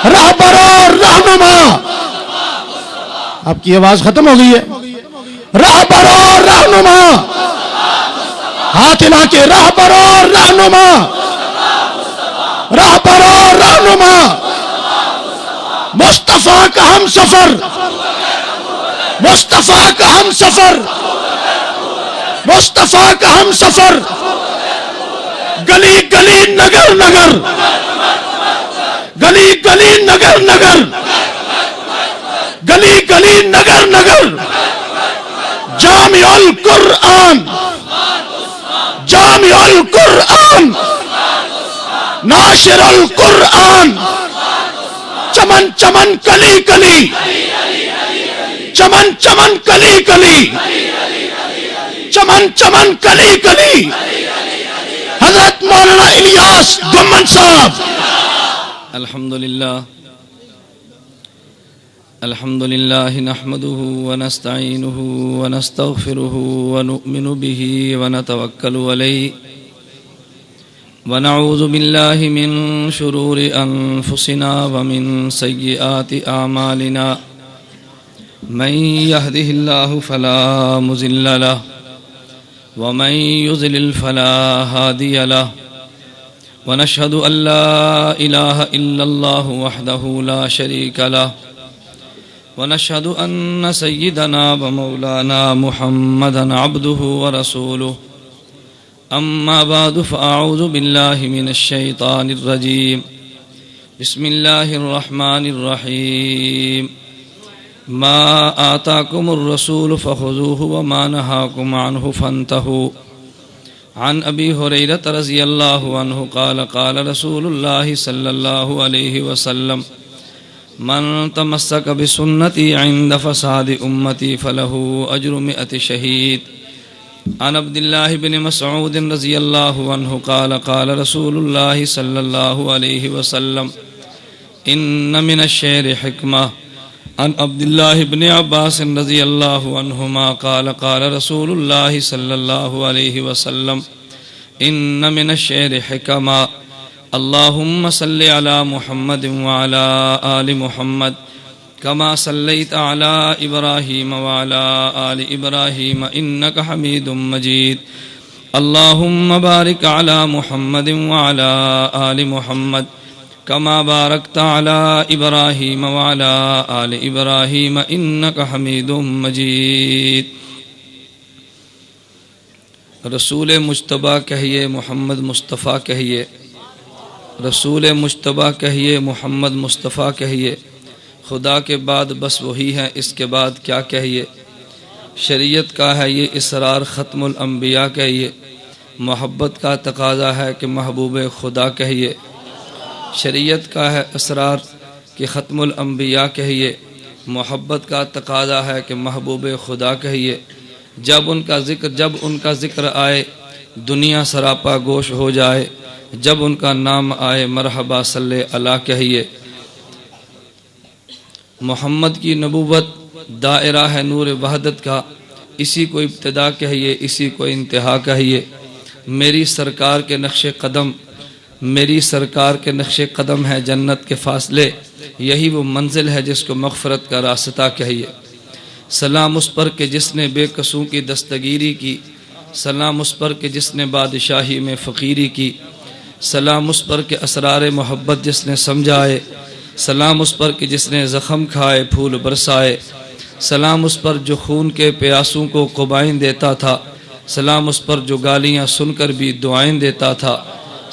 رہبر اور رہنما. آپ کی آواز ختم ہو گئی ہے. رہبر اور رہنما, ہاتھ ہلا کے, رہبر اور رہنما, رہبر اور رہنما, مصطفیٰ کا ہم سفر, مصطفیٰ کا ہم سفر, مصطفیٰ کا ہم سفر, گلی گلی نگر نگر, گلی گلی نگر نگر, گلی گلی نگر نگر, جامع القرآن, جامع القرآن, ناشر القرآن, چمن چمن کلی کلی, چمن چمن کلی کلی, چمن چمن کلی کلی, حضرت مولانا الیاس گمن صاحب. الحمد لله نحمده ونستعينه ونستغفره ونؤمن به ونتوكل عليه ونعوذ بالله من شرور أنفسنا ومن سيئات أعمالنا من يهده الله فلا مضل له ومن يضلل فلا هادي له ونشهد أن لا إله إلا الله وحده لا شريك له ونشهد أن سيدنا ومولانا محمدا عبده ورسوله أما بعد فأعوذ بالله من الشيطان الرجيم بسم الله الرحمن الرحيم ما آتاكم الرسول فخذوه وما نهاكم عنه فانتهوا عن أبي هريرة رضي الله عنه قال قال رسول الله صلى الله عليه وسلم من تمسك بسنتي عند فساد أمتي فله أجر 100 شهيد. عن عبد الله بن مسعود رضي الله عنه قال قال رسول الله صلى الله عليه وسلم إن من الشعر حكمة. عن عبد الله بن عباس رضي الله عنهما قال قال رسول الله صلى الله عليه وسلم إن من الشعر حكمة. اللهم صل على محمد وعلى آل محمد كما صليت على إبراهيم وعلى آل إبراهيم إنك حميد مجيد. اللهم بارك على محمد وعلى آل محمد كما باركت على إبراهيم وعلى آل إبراهيم إنك حميد مجيد. رسول مجتبیٰ کہیے, محمد مصطفیٰ کہیے, رسول مجتبیٰ کہیے, محمد مصطفیٰ کہیے, خدا کے بعد بس وہی ہے, اس کے بعد کیا کہیے. شریعت کا ہے یہ اسرار, ختم الانبیاء کہیے. محبت کا تقاضا ہے کہ محبوب خدا کہیے. شریعت کا ہے اسرار کہ ختم الانبیاء کہیے. محبت کا تقاضا ہے کہ محبوب خدا کہیے. جب ان کا ذکر آئے دنیا سراپا گوش ہو جائے. جب ان کا نام آئے مرحبا صلی اللہ کہیے. محمد کی نبوت دائرہ ہے نور وحدت کا, اسی کو ابتدا کہیے, اسی کو انتہا کہیے. میری سرکار کے نقش قدم, میری سرکار کے نقش قدم ہے جنت کے فاصلے, یہی وہ منزل ہے جس کو مغفرت کا راستہ کہیے. سلام اس پر کہ جس نے بے قصوں کی دستگیری کی, سلام اس پر کہ جس نے بادشاہی میں فقیری کی, سلام اس پر کہ اسرار محبت جس نے سمجھائے, سلام اس پر کہ جس نے زخم کھائے پھول برسائے, سلام اس پر جو خون کے پیاسوں کو قبائیں دیتا تھا, سلام اس پر جو گالیاں سن کر بھی دعائیں دیتا تھا,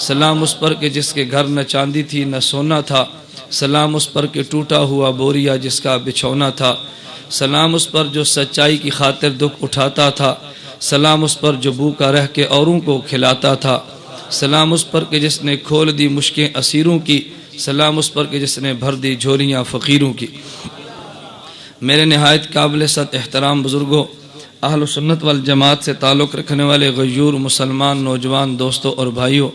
سلام اس پر کہ جس کے گھر نہ چاندی تھی نہ سونا تھا, سلام اس پر کہ ٹوٹا ہوا بوریا جس کا بچھونا تھا, سلام اس پر جو سچائی کی خاطر دکھ اٹھاتا تھا, سلام اس پر جو بھوکا رہ کے اوروں کو کھلاتا تھا, سلام اس پر کہ جس نے کھول دی مشکیں اسیروں کی, سلام اس پر کہ جس نے بھر دی جھولیاں فقیروں کی. میرے نہایت قابل صد احترام بزرگوں, اہل سنت والجماعت سے تعلق رکھنے والے غیور مسلمان نوجوان دوستوں اور بھائیوں,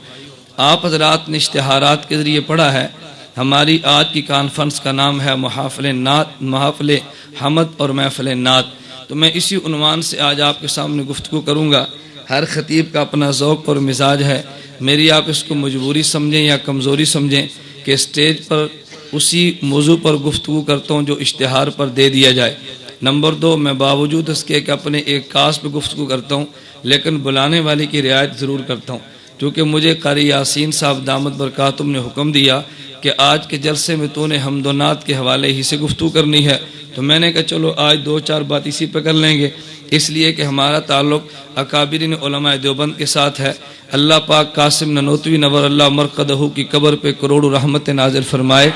آپ حضرات نے اشتہارات کے ذریعے پڑھا ہے. ہماری آج کی کانفرنس کا نام ہے محافل نعت, محافل حمد اور محفل نعت. تو میں اسی عنوان سے آج آپ کے سامنے گفتگو کروں گا. ہر خطیب کا اپنا ذوق اور مزاج ہے, میری آپ اس کو مجبوری سمجھیں یا کمزوری سمجھیں کہ اسٹیج پر اسی موضوع پر گفتگو کرتا ہوں جو اشتہار پر دے دیا جائے۔ نمبر 2، میں باوجود اس کے کہ اپنے ایک کاس پہ گفتگو کرتا ہوں لیکن بلانے والے کی رعایت ضرور کرتا ہوں، کیونکہ مجھے قاری یاسین صاحب دامت برکاتہم نے حکم دیا کہ آج کے جلسے میں تو نے حمد و نعت کے حوالے ہی سے گفتگو کرنی ہے، تو میں نے کہا چلو آج 2-4 بات اسی پہ کر لیں گے، اس لیے کہ ہمارا تعلق اکابرین علماء دیوبند کے ساتھ ہے۔ اللہ پاک قاسم ننوتوی نور اللہ مرقدہ کی قبر پہ کروڑوں رحمت نازل فرمائے۔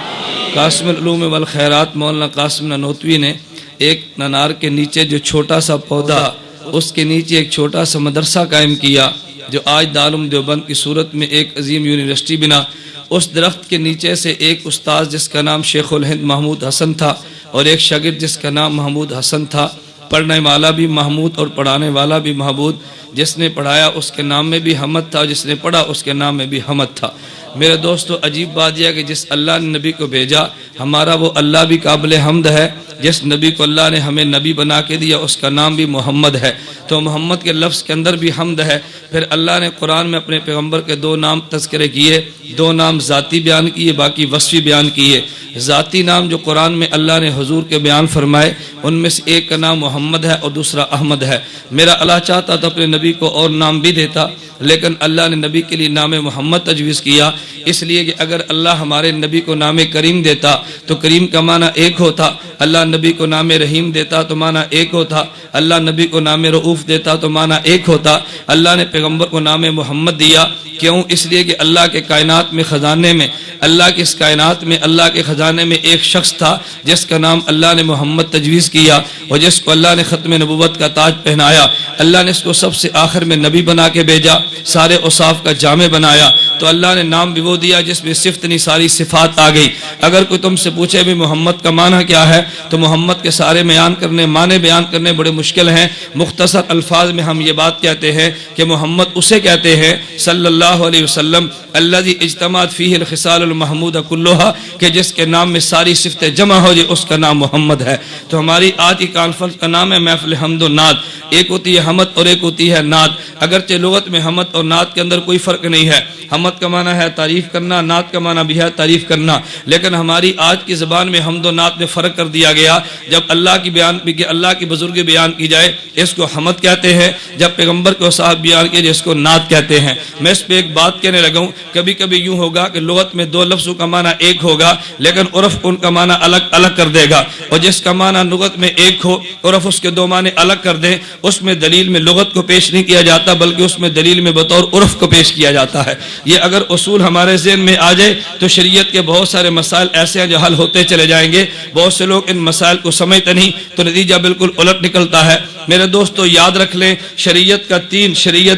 قاسم العلوم والخیرات مولانا قاسم ننوتوی نے ایک ننار کے نیچے جو چھوٹا سا پودا، اس کے نیچے ایک چھوٹا سا مدرسہ قائم کیا جو آج دارالعلوم دیوبند کی صورت میں ایک عظیم یونیورسٹی بنا۔ اس درخت کے نیچے سے ایک استاد جس کا نام شیخ الہند محمود حسن تھا اور ایک شاگرد جس کا نام محمود حسن تھا، پڑھنے والا بھی محمود اور پڑھانے والا بھی محمود، جس نے پڑھایا اس کے نام میں بھی حمد تھا، جس نے پڑھا اس کے نام میں بھی حمد تھا۔ میرے دوستو، عجیب بات یہ ہے کہ جس اللہ نے نبی کو بھیجا، ہمارا وہ اللہ بھی قابل حمد ہے۔ جس نبی کو اللہ نے ہمیں نبی بنا کے دیا اس کا نام بھی محمد ہے، تو محمد کے لفظ کے اندر بھی حمد ہے۔ پھر اللہ نے قرآن میں اپنے پیغمبر کے 2 نام تذکرے کیے، 2 نام ذاتی بیان کیے، باقی وصفی بیان کیے۔ ذاتی نام جو قرآن میں اللہ نے حضور کے بیان فرمائے، ان میں سے ایک کا نام محمد ہے اور دوسرا احمد ہے۔ میرا اللہ چاہتا تو اپنے نبی کو اور نام بھی دیتا، لیکن اللہ نے نبی کے لیے نام محمد تجویز کیا، اس لیے کہ اگر اللہ ہمارے نبی کو نام کریم دیتا تو کریم کا معنی ایک ہوتا، اللہ نبی کو نام رحیم دیتا تو معنی ایک ہوتا، اللہ نبی کو نام رؤوف دیتا تو معنی ایک ہوتا۔ اللہ نے پیغمبر کو نام محمد دیا، کیوں؟ اس لیے کہ اللہ کے کائنات میں خزانے میں، اللہ کی اس کائنات میں، اللہ کے خزانے میں ایک شخص تھا جس کا نام اللہ نے محمد تجویز کیا اور جس کو اللہ نے ختم نبوت کا تاج پہنایا۔ اللہ نے اس کو سب سے آخر میں نبی بنا کے بھیجا، سارے اوصاف کا جامع بنایا، تو اللہ نے نام بھی وہ دیا جس میں صفت نہیں ساری صفات آ گئی۔ اگر کوئی تم سے پوچھے بھی محمد کا معنی کیا ہے تو محمد کے سارے معنی بیان کرنے بڑے مشکل ہیں۔ مختصر الفاظ میں ہم یہ بات کہتے ہیں کہ محمد اسے کہتے ہیں صلی اللہ علیہ وسلم الذی اجتماعت فیہ الخصال المحمود کلھا، کہ جس کے نام میں ساری صفتیں جمع ہو جائے اس کا نام محمد ہے۔ تو ہماری آج کی کانفرنس کا نام ہے محفل حمد و نعت۔ ایک ہوتی ہے حمد اور ایک ہوتی ہے نعت۔ اگرچہ لغت میں حمد اور نعت کے اندر کوئی فرق نہیں ہے، حمد کا معنی ہے تعریف کرنا، نعت کا معنی بھی ہے تعریف کرنا، لیکن ہماری آج کی زبان میں حمد و نعت میں فرق کر دیا گیا۔ جب اللہ کی بزرگی بیان کی جائے اس کو حمد کہتے ہیں، جب پیغمبر کو صاحب بیان کیے جائے اس کو نعت کہتے ہیں۔ میں اس پہ ایک بات کہنے لگا ہوں، کبھی کبھی یوں ہوگا کہ لغت میں 2 لفظوں کا معنی ایک ہوگا لیکن عرف ان کا معنی الگ الگ کر دے گا، اور جس کا معنی لغت میں ایک ہو عرف اس کے 2 معنی الگ کر دیں، اس میں دلیل میں لغت کو پیش نہیں کیا جاتا بلکہ اس میں دلیل میں بطور عرف کو پیش کیا جاتا ہے۔ یہ اگر اصول ہمارے ذہن میں آ جائے تو شریعت کے بہت سارے مسائل ایسے ہیں جو حل ہوتے چلے جائیں گے۔ بہت سے لوگ ان مسائل کو سمجھتے نہیں تو نتیجہ بالکل الٹ نکلتا ہے۔ میرے دوستو یاد رکھ لیں، شریعت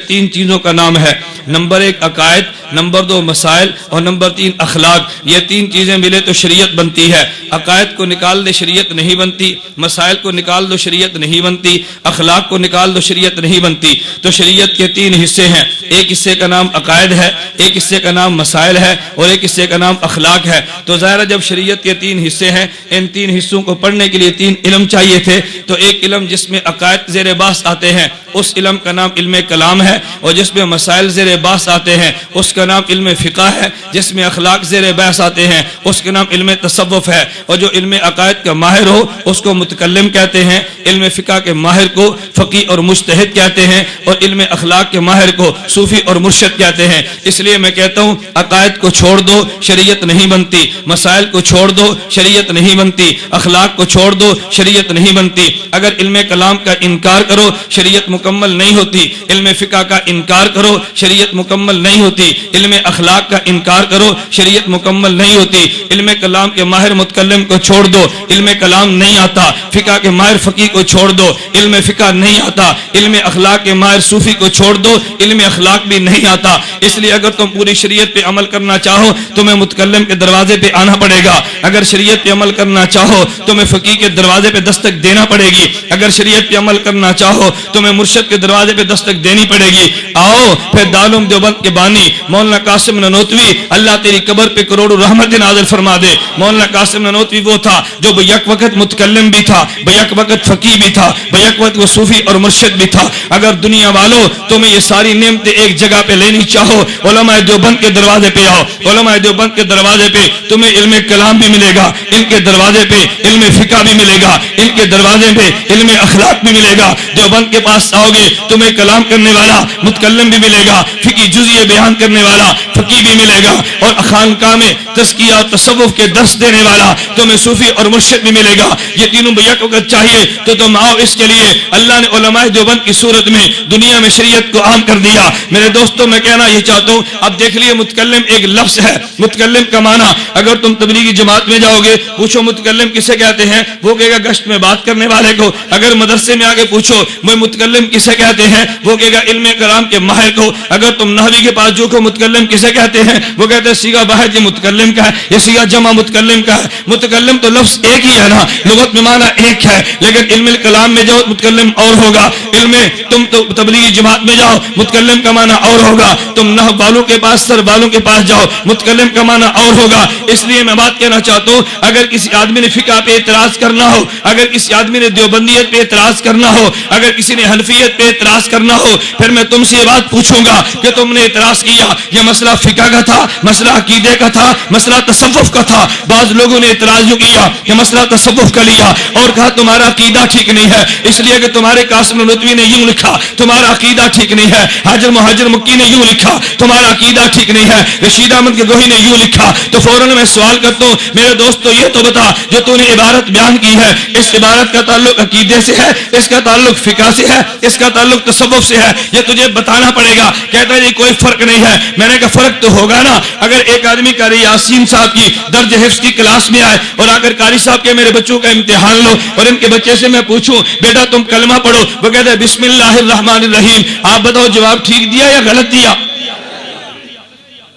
3 چیزوں کا نام ہے۔ نمبر 1 عقائد، نمبر 2 مسائل اور نمبر 3 اخلاق۔ یہ 3 چیزیں ملے تو شریعت بنتی ہے۔ عقائد کو نکال دے شریعت نہیں بنتی، مسائل کو نکال دو شریعت نہیں بنتی، اخلاق کو نکال دو شریعت نہیں بنتی۔ تو شریعت کے 3 حصے ہیں، ایک حصے کا نام عقائد ہے، ایک حصے کا نام مسائل ہے اور ایک حصے کا نام اخلاق ہے۔ تو ظاہر جب شریعت کے 3 حصے ہیں، ان 3 حصوں کو پڑھنے کے لیے 3 علم چاہیے تھے، تو ایک علم جس میں عقائد زیر بحث آتے ہیں اس علم کا نام علم کلام ہے، اور جس میں مسائل زیر بحث آتے ہیں اس کا نام علم فقہ ہے، جس میں اخلاق زیر بحث آتے ہیں اس کا نام علم تصوف ہے، اور جو علم عقائد کا ماہر ہو اس کو متکلم کہتے ہیں، علم فقہ کے ماہر کو فقی اور مجتہد کہتے ہیں، اور علم اخلاق کے ماہر کو صوفی اور مرشد کہتے ہیں۔ اس لیے میں کہتا ہوں عقائد کو چھوڑ دو شریعت نہیں بنتی، مسائل کو چھوڑ دو شریعت نہیں بنتی، اخلاق کو چھوڑ دو شریعت نہیں بنتی۔ اگر علم کلام کا انکار کرو شریعت مکمل نہیں ہوتی، علم فقہ کا انکار کرو شریعت مکمل نہیں ہوتی، علم اخلاق کا انکار کرو شریعت مکمل نہیں ہوتی۔ علم کلام کے ماہر متکلم کو چھوڑ دو، علم کلام نہیں آتا، فقہ کے ماہر فقی کو چھوڑ دو، علم فقہ نہیں آتا، علم اخلاق کے ماہر صوفی کو چھوڑ دو، علم اخلاق بھی نہیں آتا۔ اس لیے اگر تم پوری شریعت پہ عمل کرنا چاہو تمہیں متکلم کے دروازے پہ آنا پڑے گا، اگر شریعت پہ عمل کرنا چاہو تمہیں فقی کے دروازے پہ دستک دینا پڑے گی، اگر شریعت پہ عمل کرنا چاہو تمہیں مرشد کے دروازے پہ دستک دینی پڑے گی۔ آؤ پھر دارالعلوم دیوبند کے بانی مولانا قاسم ننوتوی اللہ تیری قبر پہ کروڑوں رحمت نازل فرما دے۔ مولانا قاسم ننوتوی وہ تھا جو بیک وقت متکلم بھی تھا، بیک وقت فقی بھی تھا، بیک وقت وہ صوفی اور مرشد بھی تھا۔ اگر دنیا والوں تمہیں یہ ساری نعمتیں ایک جگہ پہ لینی چاہو علماء دیوبند کے دروازے پہ آؤ. علماء دیوبند کے دروازے پہ تمہیں علم کلام بھی ملے گا, ان کے دروازے پہ علم فقہ بھی ملے گا, ان کے دروازے پہ علم اخلاق بھی ملے گا. دیوبند کے پاس آؤ گے تمہیں کلام کرنے والا متکلم بھی ملے گا, فقہی جزئیے بیان کرنے والا فقی بھی ملے گا, اور خانقاہ میں تزکیہ اور تصوف کے درس دینے والا تمہیں صوفی اور مرشد بھی ملے گا. یہ تینوں بھیا کو اگر چاہیے تو تم آؤ. اس کے لیے اللہ نے علماء دیوبند کی صورت میں دنیا میں شریعت کو عام کر دیا. میرے دوستوں میں کہنا یہ چاہتا ہوں, اب دیکھ لیے متکلم ایک لفظ ہے. متکلم کا معنی اگر تم تبلیغی جماعت میں جاؤ گے پوچھو متکلم کسے کہتے ہیں, وہ کہے گا گشت میں بات کرنے والے کو. اگر مدرسے میں آگے پوچھو وہ متکلم کسے کہتے ہیں, وہ کہے گا علم کلام کے ماہر کو. اگر تم نحوی کے پاس جو کو متکلم کسے کہتے ہیں, وہ کہتے ہیں صیغہ واحد یہ متکلم کا ہے, یہ صیغہ جمع متکلم کا ہے. متکلم تو لفظ ایک ہی ہے نا, لغت میں معنی ایک ہے, لیکن علم کلام میں جاؤ متکلم اور ہوگا. علم تم تو تبلیغی جماعت میں جاؤ متکلم کا معنی اور ہوگا. تم نحو والوں کے پاس سر والوں کے پاس جاؤ متکلم کا معنی اور ہوگا. اس لیے میں بات کہنا چاہتا ہوں, اگر کسی آدمی نے فقہ پہ اعتراض کرنا ہو, اگر کسی آدمی نے دیوبندیت پہ اعتراض کرنا ہو, اگر کسی نے حنفیت پہ اعتراض کرنا ہو, پھر میں تم سے یہ بات پوچھوں گا کہ تم نے اعتراض کیا یہ مسئلہ فقہ کا تھا, مسئلہ عقیدے کا تھا, مسئلہ تصوف کا تھا. بعض لوگوں نے اعتراض یوں کیا کہ مسئلہ تصوف کا لیا اور کہا تمہارا عقیدہ ٹھیک نہیں ہے, اس لیے کہ تمہارے قاسم ندوی نے یوں لکھا تمہارا عقیدہ ٹھیک نہیں ہے, حاجر مہاجر مکی نے یوں لکھا تمہارا عقیدہ ٹھیک نہیں ہے, رشید احمد کے گوہی نے یوں لکھا. تو فوراً میں سوال کرتا ہوں میرے دوستو یہ تو بتا جو تو نے عبارت بیان کی ہے اس عبارت کا تعلق عقیدے سے ہے, اس کا تعلق فقہ سے ہے, اس کا تعلق تصوف سے ہے, یہ تجھے بتانا پڑے گا. کہتا ہے یہ کوئی فرق نہیں ہے. میں نے کہا فرق تو ہوگا نا. اگر ایک آدمی قاری یاسین صاحب کی درج حفظ کی کلاس میں آئے اور آ کر قاری صاحب کے میرے بچوں کا امتحان لو اور ان کے بچے سے میں پوچھوں بیٹا تم کلمہ پڑھو, وہ کہتا ہے بسم اللہ الرحمن الرحیم, آپ بتاؤ جواب ٹھیک دیا یا غلط دیا؟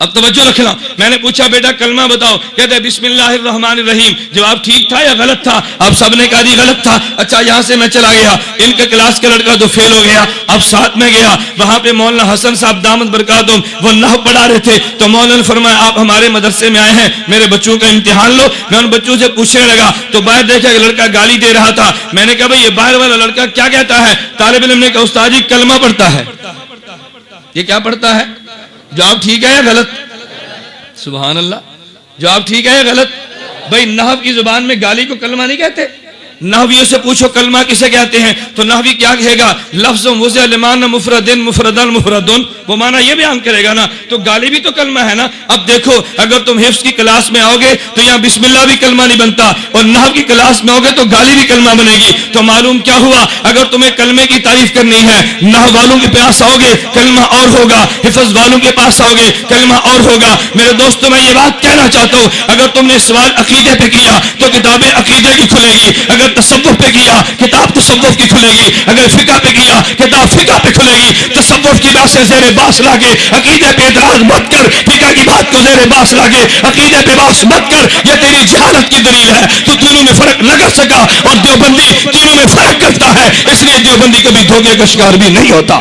اب توجہ رکھنا, میں نے پوچھا بیٹا کلمہ بتاؤ, کہتے ہیں بسم اللہ الرحمن الرحیم, جواب ٹھیک تھا یا غلط تھا؟ اب سب نے کہا جی غلط تھا. اچھا یہاں سے میں چلا گیا, ان کے کلاس کا لڑکا تو فیل ہو گیا. اب ساتھ میں گیا, وہاں پہ مولانا حسن صاحب دامت برکاتہم وہ نحو پڑھا رہے تھے. تو مولانا نے فرمایا آپ ہمارے مدرسے میں آئے ہیں, میرے بچوں کا امتحان لو. میں ان بچوں سے پوچھنے لگا تو باہر دیکھا کہ لڑکا گالی دے رہا تھا. میں نے کہا بھائی یہ باہر والا لڑکا کیا کہتا ہے؟ طالب علم نے کہا استاد جی کلمہ پڑھتا ہے. یہ کیا پڑھتا ہے؟ جواب ٹھیک ہے یا غلط؟ سبحان اللہ, جواب ٹھیک ہے یا غلط؟ بھائی نحو کی زبان میں گالی کو کلمہ نہیں کہتے. نحویوں سے پوچھو کلمہ کسے کہتے ہیں, تو نحوی کیا کہے گا؟ لفظ وضع لمعنی مفردن مفردن مفردن, وہ معنی یہ بیان کرے گا نا. تو گالی بھی تو کلمہ ہے نا. اب دیکھو اگر تم حفظ کی کلاس میں آؤ گے تو یہاں بسم اللہ بھی کلمہ نہیں بنتا, اور نحو کی کلاس میں آؤ گے تو گالی بھی کلمہ بنے گی. تو معلوم کیا ہوا, اگر تمہیں کلمے کی تعریف کرنی ہے نحو والوں کے پاس آؤ گے کلمہ اور ہوگا, حفظ والوں کے پاس آؤ گے کلمہ اور ہوگا. میرے دوستوں میں یہ بات کہنا چاہتا ہوں, اگر تم نے سوال عقیدے پہ کیا تو کتابیں عقیدے کی کھلے گی, اگر تصوف پہ کیا کتاب تصوف کی کھلے گی, اگر فقہ پہ کیا کتاب فقہ پہ کھلے گی. تصوف کی بات سے زیر باس لاگے عقیدے پہ اعتراض مت کر, فقہ کی بات کو زیر باس لاگے عقیدے پہ باس مت کر. یہ تیری جہالت کی دلیل ہے. تو تینوں میں فرق نہ کر سکا, اور دیوبندی تینوں میں فرق کرتا ہے, اس لیے دیوبندی کبھی دھوکے کا شکار بھی نہیں ہوتا.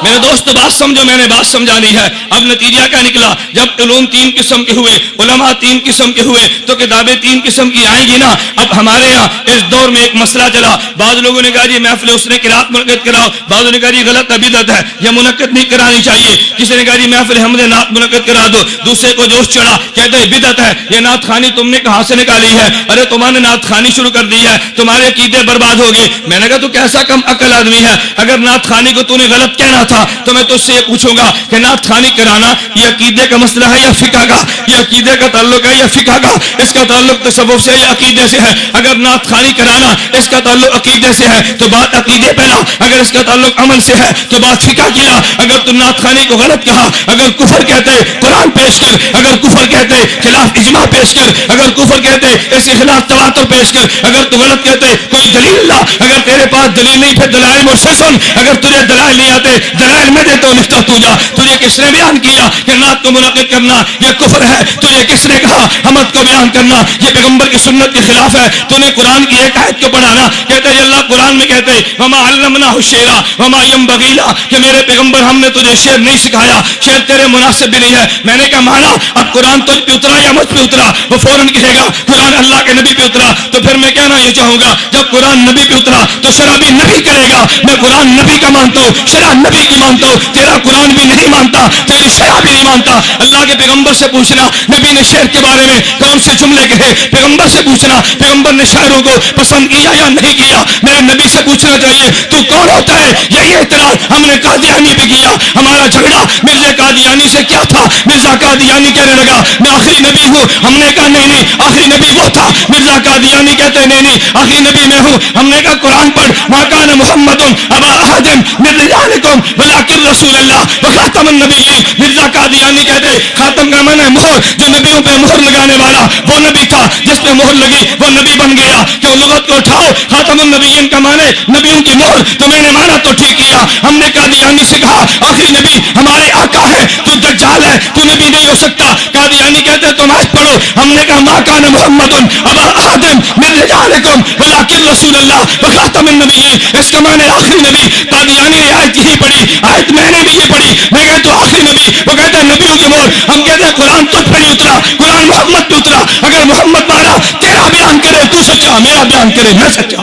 میرے دوست بات سمجھو, میں نے بات سمجھانی ہے. اب نتیجہ کیا نکلا, جب علوم تین قسم کے ہوئے, علماء تین قسم کے ہوئے, تو کتابیں تین قسم کی آئیں گی نا. اب ہمارے یہاں اس دور میں ایک مسئلہ چلا, بعض لوگوں نے کہا جی محفل اس نے قرات منعقد کراؤ, بعضوں نے کہا جی غلط بدعت ہے یہ منعقد نہیں کرانی چاہیے. کسی نے کہا جی محفل حمد نعت منعقد کرا دو, دوسرے کو جوش چڑھا کہتے ہیں بدعت ہے, یہ نعت خوانی تم نے کہاں سے نکالی ہے, ارے تمہارے نعت خوانی شروع کر دی ہے, تمہارے عقیدے برباد ہو گئے. میں نے کہا تو کیسا کم عقل آدمی ہے, اگر نعت خوانی کو تو نے غلط کہنا تھا تو میں تجھ سے یہ پوچھوں گا کہ نعت خوانی کرانا یہ عقیدے کا مسئلہ ہے یا فقہ کا؟ یہ عقیدے کا تعلق ہے یا فقہ کا؟ اس کا تعلق تصوف سے یا عقیدے سے ہے؟ اگر نعت خوانی کرانا اس کا تعلق عقیدے سے ہے تو بات عقیدے پہ لا, اگر اس کا تعلق عمل سے ہے تو بات فقہ کی لا. اگر تم نعت خوانی کو غلط کہا, اگر کفر کہتے قرآن پیش کر, اگر کفر کہتے خلاف اجماع پیش کر, اگر کفر کہتے اس کے خلاف تواتر پیش کر, اگر تو غلط کہتے کوئی دلیل لا. اگر تیرے پاس دلیل نہیں پھر دلائل مجھ سے سن, اگر تجھے دلائل دلائل نہیں آتے، دلائل میں دیتا ہوں، لکھتا تو جا۔ تجھے کس نے بیان کیا کہ نعت کو منعقد کرنا یہ کفر ہے؟ تجھے کس نے کہا حمد کو بیان کرنا یہ پیغمبر کی سنت کے خلاف ہے؟ تو نے قرآن کی ایک آیت کو پڑھانا، کہتے ہیں اللہ قرآن میں کہتے ہیں وما علمناہ الشعر وما ينبغي له، کہ میرے پیغمبر ہم نے تجھے شعر نہیں سکھایا، شعر تیرے مناسب بھی نہیں ہے۔ میں نے کہا مانا اب قرآن تجھ پہ اترا یا مجھ پہ اترا؟ وہ فوراً کہے گا قرآن اللہ کے نبی پہ اترا۔ تو پھر میں کہنا یہ چاہوں گا جب قرآن نبی پہ اترا تو شرع بھی نبی کرے گا۔ میں قرآن نبی کا مانتا ہوں، شرع نبی کی مانتا ہوں، تیرا قرآن بھی نہیں مانتا، تیری شرع بھی نہیں مانتا۔ اللہ کے پیغمبر سے پوچھنا نبی نے شعر کے بارے میں کون سے جملے کہے، پیغمبر سے پوچھنا پیغمبر نے شاعروں کو پسند کیا یا نہیں کیا۔ میرے نبی سے پوچھنا چاہیے تو کون ہوتا ہے؟ یہی اعتراض ہم نے قادیانی پہ کیا۔ ہمارا جھگڑا مرزا قادیانی سے کیا تھا؟ مرزا قادیانی کہنے لگا میں آخری نبی ہوں، ہم نے کہا نہیں نہیں آخری نبی وہ تھا۔ مرزا قادیانی کہتے نہیں نہیں آخری نبی میں ہوں، ہم نے کہا قرآن پڑھ ما کان محمد ابا احد من رجالکم ولکن رسول اللہ وخاتم النبیین۔ مرزا قادیانی کہتے خاتم کا معنی ہے مہر، جو نبیوں پہ مہر لگانے والا وہ نبی تھا، جس پہ مہر لگی وہ نبی بن گیا۔ کہ لغت کو اٹھاؤ، خاتم النبیین کا معنی نبیوں کی مہر، تو میں نے مانا تو ٹھیک کیا۔ ہم نے قادیانی سے کہا آخری نبی ہمارے آقا ہے، تو دجال ہے، تو نبی نہیں ہو سکتا۔ قادیانی کہتے تم آج پڑھو، ہم نے کہا ما کان محمد ابا احد من رجالکم ولکن رسول اللہ وخاتم النبیین۔ اس کا معنی آخری نبی۔ قادیانی نے آیت یہی پڑھی، آیت میں نے بھی یہ پڑھی، میں کہتا تو آخری نبی، وہ کہتے ہیں نبیوں کی مہر۔ ہم کہتے ہیں قرآن تجھ پہ نہیں اترا، قرآن محمد پہ اترا۔ اگر محمد مانا تیرا بیان کرے تو سچا، میرا بیان کرے میں سچا۔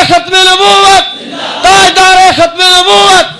ختم نبوت، تاجدار ختم نبوت۔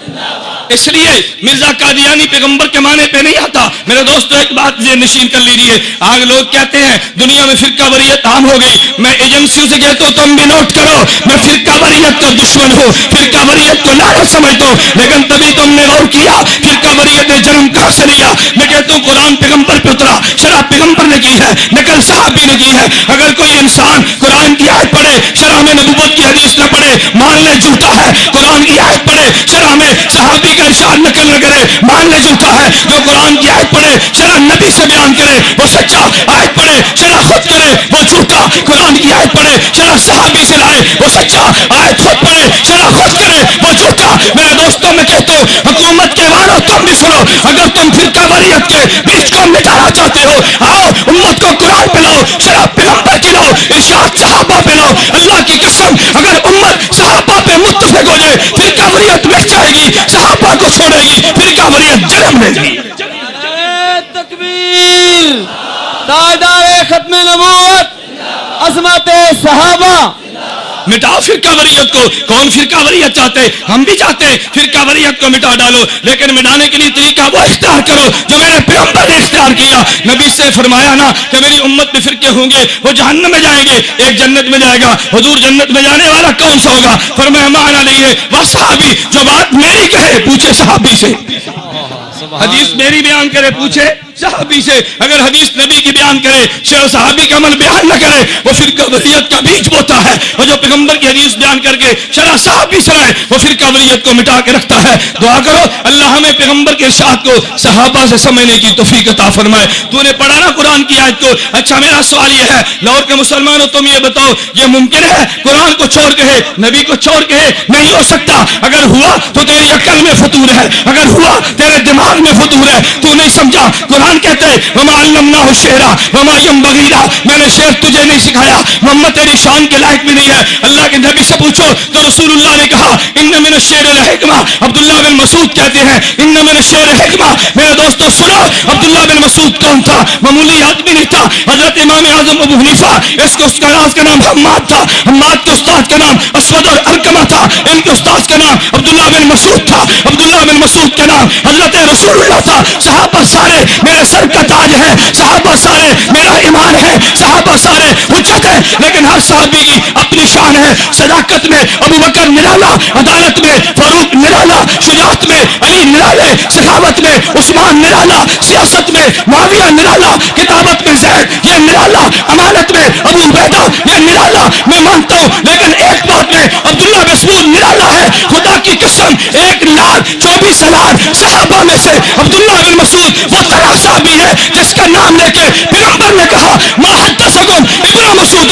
اس لیے مرزا قادیانی پیغمبر کے معنی پہ نہیں آتا۔ میرے دوستو ایک بات یہ نشین کر لیجیے، آج لوگ کہتے ہیں دنیا میں فرقہ واریت عام ہو گئی۔ میں ایجنسیوں سے کہتا ہوں تم بھی نوٹ کرو، میں فرقہ واریت کا دشمن ہوں، فرقہ واریت کو لعنت سمجھتا ہوں، لیکن تبھی تم نے غور کیا فرقہ واریت نے جنم کہاں سے لیا۔ میں کہتا ہوں قرآن پیغمبر پہ اترا، شرع پیغمبر نے کی ہے، نقل صحابی نے کی ہے۔ اگر کوئی انسان قرآن کی آیت پڑھے شرع میں نبوت کی حدیث نہ پڑھے مان لے جھوٹا ہے، قرآن کی آیت پڑھے شرع میں صحابی کا ارشاد نقل نہ کرے مان لے جھوٹا ہے۔ جو قرآن کی آیت پڑھے شرع نبی سے بیان کرے وہ سچا، آیت پڑھے شرع خود کرے وہ جھوٹا۔ قرآن کی آیت پڑھے شرع صحابی سے لائے وہ سچا، آیت خود پڑھے شرع خود کرے وہ جھوٹا۔ میرے دوستوں میں کہتا ہوں حکومت کے وانوں تم بھی سنو، اگر تم فرقہ واریت کے بیچ کو مٹانا چاہتے ہو آؤ امت کو قرآن پہ لاؤ، شرع پیغمبر کی لاؤ، ارشاد صحابہ پہ لاؤ۔ اللہ کی قسم اگر امت صحابہ پہ متفق ہو جائے فرقہ واریت مٹ جائے گی، صحابہ کو چھوڑے گی، فرقہ واریت جنم لے گی۔ تکبیر، تاجدار ختم نبوت، عظمت صحابہ۔ مٹاؤ فرقہ واریت کو۔ کون فرقہ واریت چاہتے؟ ہم بھی چاہتے ہیں فرقہ واریت کو مٹا ڈالو، لیکن مٹانے کے لیے طریقہ وہ اختیار کرو جو میرے پیغمبر نے اختیار کیا۔ نبی سے فرمایا نا کہ میری امت میں فرقے ہوں گے، وہ جہنم میں جائیں گے، ایک جنت میں جائے گا۔ حضور جنت میں جانے والا کون سا ہوگا؟ فرمایا مانا نہیں ہے وہ صحابی جو بات میری کہے پوچھے صحابی سے، حدیث میری بیان کرے پوچھے صحابی سے۔ اگر حدیث نبی کی بیان کرے شرع صحابی کا عمل بیان نہ کرے وہ فرقہ واریت کا بیج بوتا ہے، اور جو پیغمبر کی حدیث بیان کر کے شرع صحابی سے لائے وہ فرقہ واریت کو مٹا کے رکھتا ہے۔ دعا کرو اللہ ہمیں پیغمبر کے ارشاد کو صحابہ سے سمجھنے کی توفیق عطا فرمائے۔ تو نے پڑھا نا قرآن کی آیت کو؟ اچھا میرا سوال یہ ہے لاہور کے مسلمانوں تم یہ بتاؤ یہ ممکن ہے قرآن کو چھوڑ کے نبی کو چھوڑ کے؟ نہیں ہو سکتا۔ اگر ہوا تو تیری عقل میں فطور ہے، اگر ہوا تیرے دماغ میں فطور ہے، تو نہیں سمجھا۔ قرآن کہتے ہیں وما علمناہ الشعر وما ينبغي له، میں نے شعر تجھے نہیں سکھایا، محمد تیری شان کے لائق بھی نہیں ہے۔ اللہ کے نبی سے پوچھو تو رسول اللہ نے کہا ان من الشعر الحکمہ۔ عبداللہ بن مسعود کہتے ہیں ان من الشعر الحکمہ۔ میرے دوستو سنو عبداللہ بن مسعود کون تھا؟ معمولی آدمی نہیں تھا، حضرت امام اعظم ابو حنیفہ اس کے استاد کا نام حماد تھا، حماد کے استاد کا نام اسود اور ارقمہ تھا، ان کے استاد کا نام عبداللہ بن مسعود تھا، عبداللہ بن مسعود کا نام حضرت رسول اللہ تھا۔ صحابہ سارے میرے سر کا تاج ہے، صحابہ سارے میرا ایمان ہے، صحابہ سارے حجت ہے، لیکن ہر صحابی کی اپنی شان ہے۔ صداقت میں ابو بکر نرالا، عدالت میں فاروق نرالا، شجاعت میں علی نرالے، سخاوت میں عثمان نرالا، سیاست میں معاویہ نرالا، کتابت میں زید یہ نرالا، امانت میں ابو عبیدہ یہ نرالا۔ میں مانتا ہوں لیکن ایک بات میں عبداللہ بن مسعود نرالا ہے، خدا کی قسم 1,24,000 صحابہ میں سے عبداللہ بن مسعود وہ تنہا صحابی ہے جس کا نام لے کے پیغمبر نے کہا ما حدثکم ابن مسعود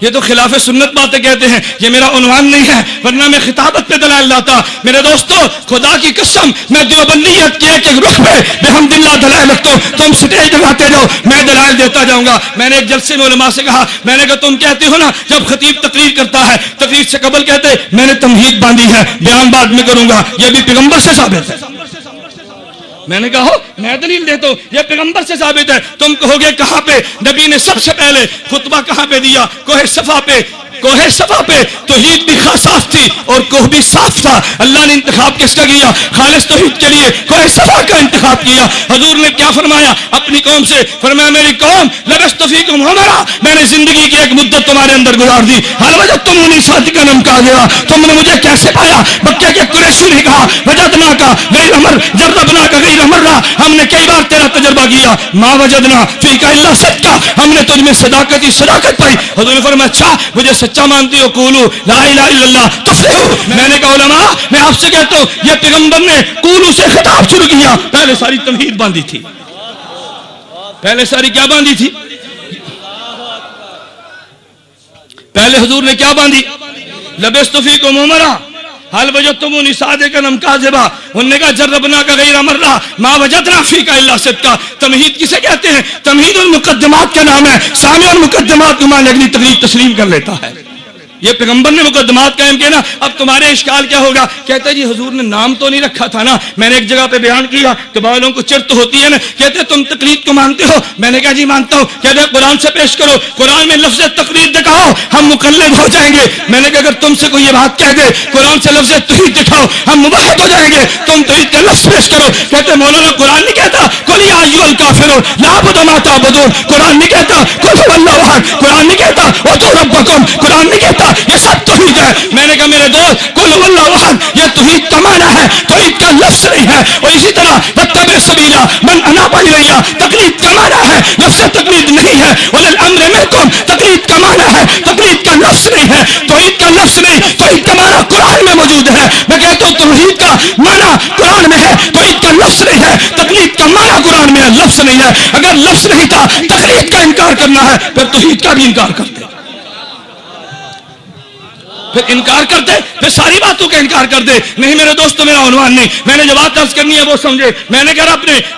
یہ تو خلاف سنت باتیں کہتے ہیں، یہ میرا عنوان نہیں ہے، ورنہ میں خطابت پہ دلائل لاتا۔ میرے دوستو خدا کی قسم میں دیوبندیت کے ایک رخ پہ بحمد اللہ دلائل رکھتا ہوں، تم سٹیج لگاتے جاؤ میں دلائل دیتا جاؤں گا۔ میں نے ایک جلسے میں علماء سے کہا، میں نے کہا تم کہتے ہو نا جب خطیب تقریر کرتا ہے تقریر سے قبل کہتے میں نے تمہید باندھی ہے، بیان بعد میں کروں گا، یہ بھی پیغمبر سے ثابت ہے۔ میں نے کہا میں دلیل دیتا ہوں یہ پیغمبر سے ثابت ہے۔ تم کہو گے کہاں پہ؟ نبی نے سب سے پہلے خطبہ کہاں پہ دیا؟ کوہ صفا پہ۔ کوہ صفا پہ توحید بھی صاف تھی اور کوہ بھی صاف تھا۔ اللہ نے انتخاب کس کا کیا؟ خالص توحید کے لیے کوہ صفا کا انتخاب کیا۔ حضور نے کیا فرمایا اپنی قوم سے؟ فرمایا میری قوم لبثت فیکم عمرا، میں نے زندگی کی ایک مدت تمہارے اندر گزار دی، حال وجدتمونی صادقا ام کاذبا، تم نے مجھے کیسے پایا؟ مکہ کے قریشی نے کہا وجدنا کا غیر امر جربنا کا غیر امرا، ہم نے کئی بار تیرا تجربہ کیا، ما وجدنا فیک الا صدقا، ہم نے تجھ میں صداقت ہی صداقت پائی۔ حضور نے فرمایا اچھا مجھے سچا مانتی ہو؟ قولو لا الہ الا اللہ تفلحوا۔ میں نے کہا علماء میں آپ سے کہتا ہوں یہ پیغمبر نے قولو سے خطاب شروع کیا، پہلے ساری تمہید باندھی تھی، پہلے ساری کیا باندھی تھی؟ پہلے حضور نے کیا باندھی؟ لبثت فیکم عمرا حال وجدتمونی صادقا ام کاذبا، انہوں نے کہا جربنا کا غیر امرا ما وجدنا فیک الا صدقا۔ تمہید کسے کہتے ہیں؟ تمہید المقدمات کا نام ہے، سامع المقدمات کو مان اگلی تقریر تسلیم کر لیتا ہے۔ یہ پیغمبر نے مقدمات قائم کیا نا۔ اب تمہارے اشکال کیا ہوگا؟ کہتے جی حضور نے نام تو نہیں رکھا تھا نا، میں نے ایک جگہ پہ بیان کیا کہ بعضوں کو چرت ہوتی ہے نا، کہتے تم تقلید کو مانتے ہو، میں نے کہا جی مانتا ہوں، کہتے قرآن سے پیش کرو، قرآن میں لفظ تقلید دکھاؤ ہم مقلد ہو جائیں گے۔ میں نے کہا اگر تم سے کوئی یہ بات کہہ دے قرآن سے لفظ توحید دکھاؤ ہم مباحد ہو جائیں گے، تم توحید کا لفظ پیش کرو۔ کہتے مولانا قرآن نہیں کہتا قل یا ایھا الکافرون لا اعبد ما تعبدون، قرآن نہیں کہتا قل هو اللہ احد، قرآن نہیں کہتا اعبدوا ربکم، قرآن نہیں کہتا یہ سب توحید ہے۔ میں نے کہا میرے دوست قل هو اللہ احد یہ توحید کا معنی ہے، توحید کا لفظ نہیں ہے۔ اور اسی طرح واتبع سبیل من اناب الی، تقلید کا معنی ہے، لفظ تقلید نہیں ہے۔ اولی الامر منکم تقلید کا معنی ہے، تقلید کا لفظ نہیں ہے، توحید کا لفظ نہیں، توحید کا معنی قرآن میں موجود ہے۔ میں کہتا ہوں توحید کا معنی قرآن میں ہے، توحید کا لفظ نہیں ہے، تقلید کا معنی قرآن میں ہے، لفظ نہیں ہے۔ اگر لفظ نہیں تھا تقلید کا انکار کرنا ہے پھر توحید کا بھی انکار کرتے، پھر انکار کرتے، پھر ساری باتوں کا انکار کر دے۔ نہیں میرے دوستو میرا عنوان نہیں، میں نے جو بات عرض کرنی ہے وہ سمجھے۔ میں نے کہا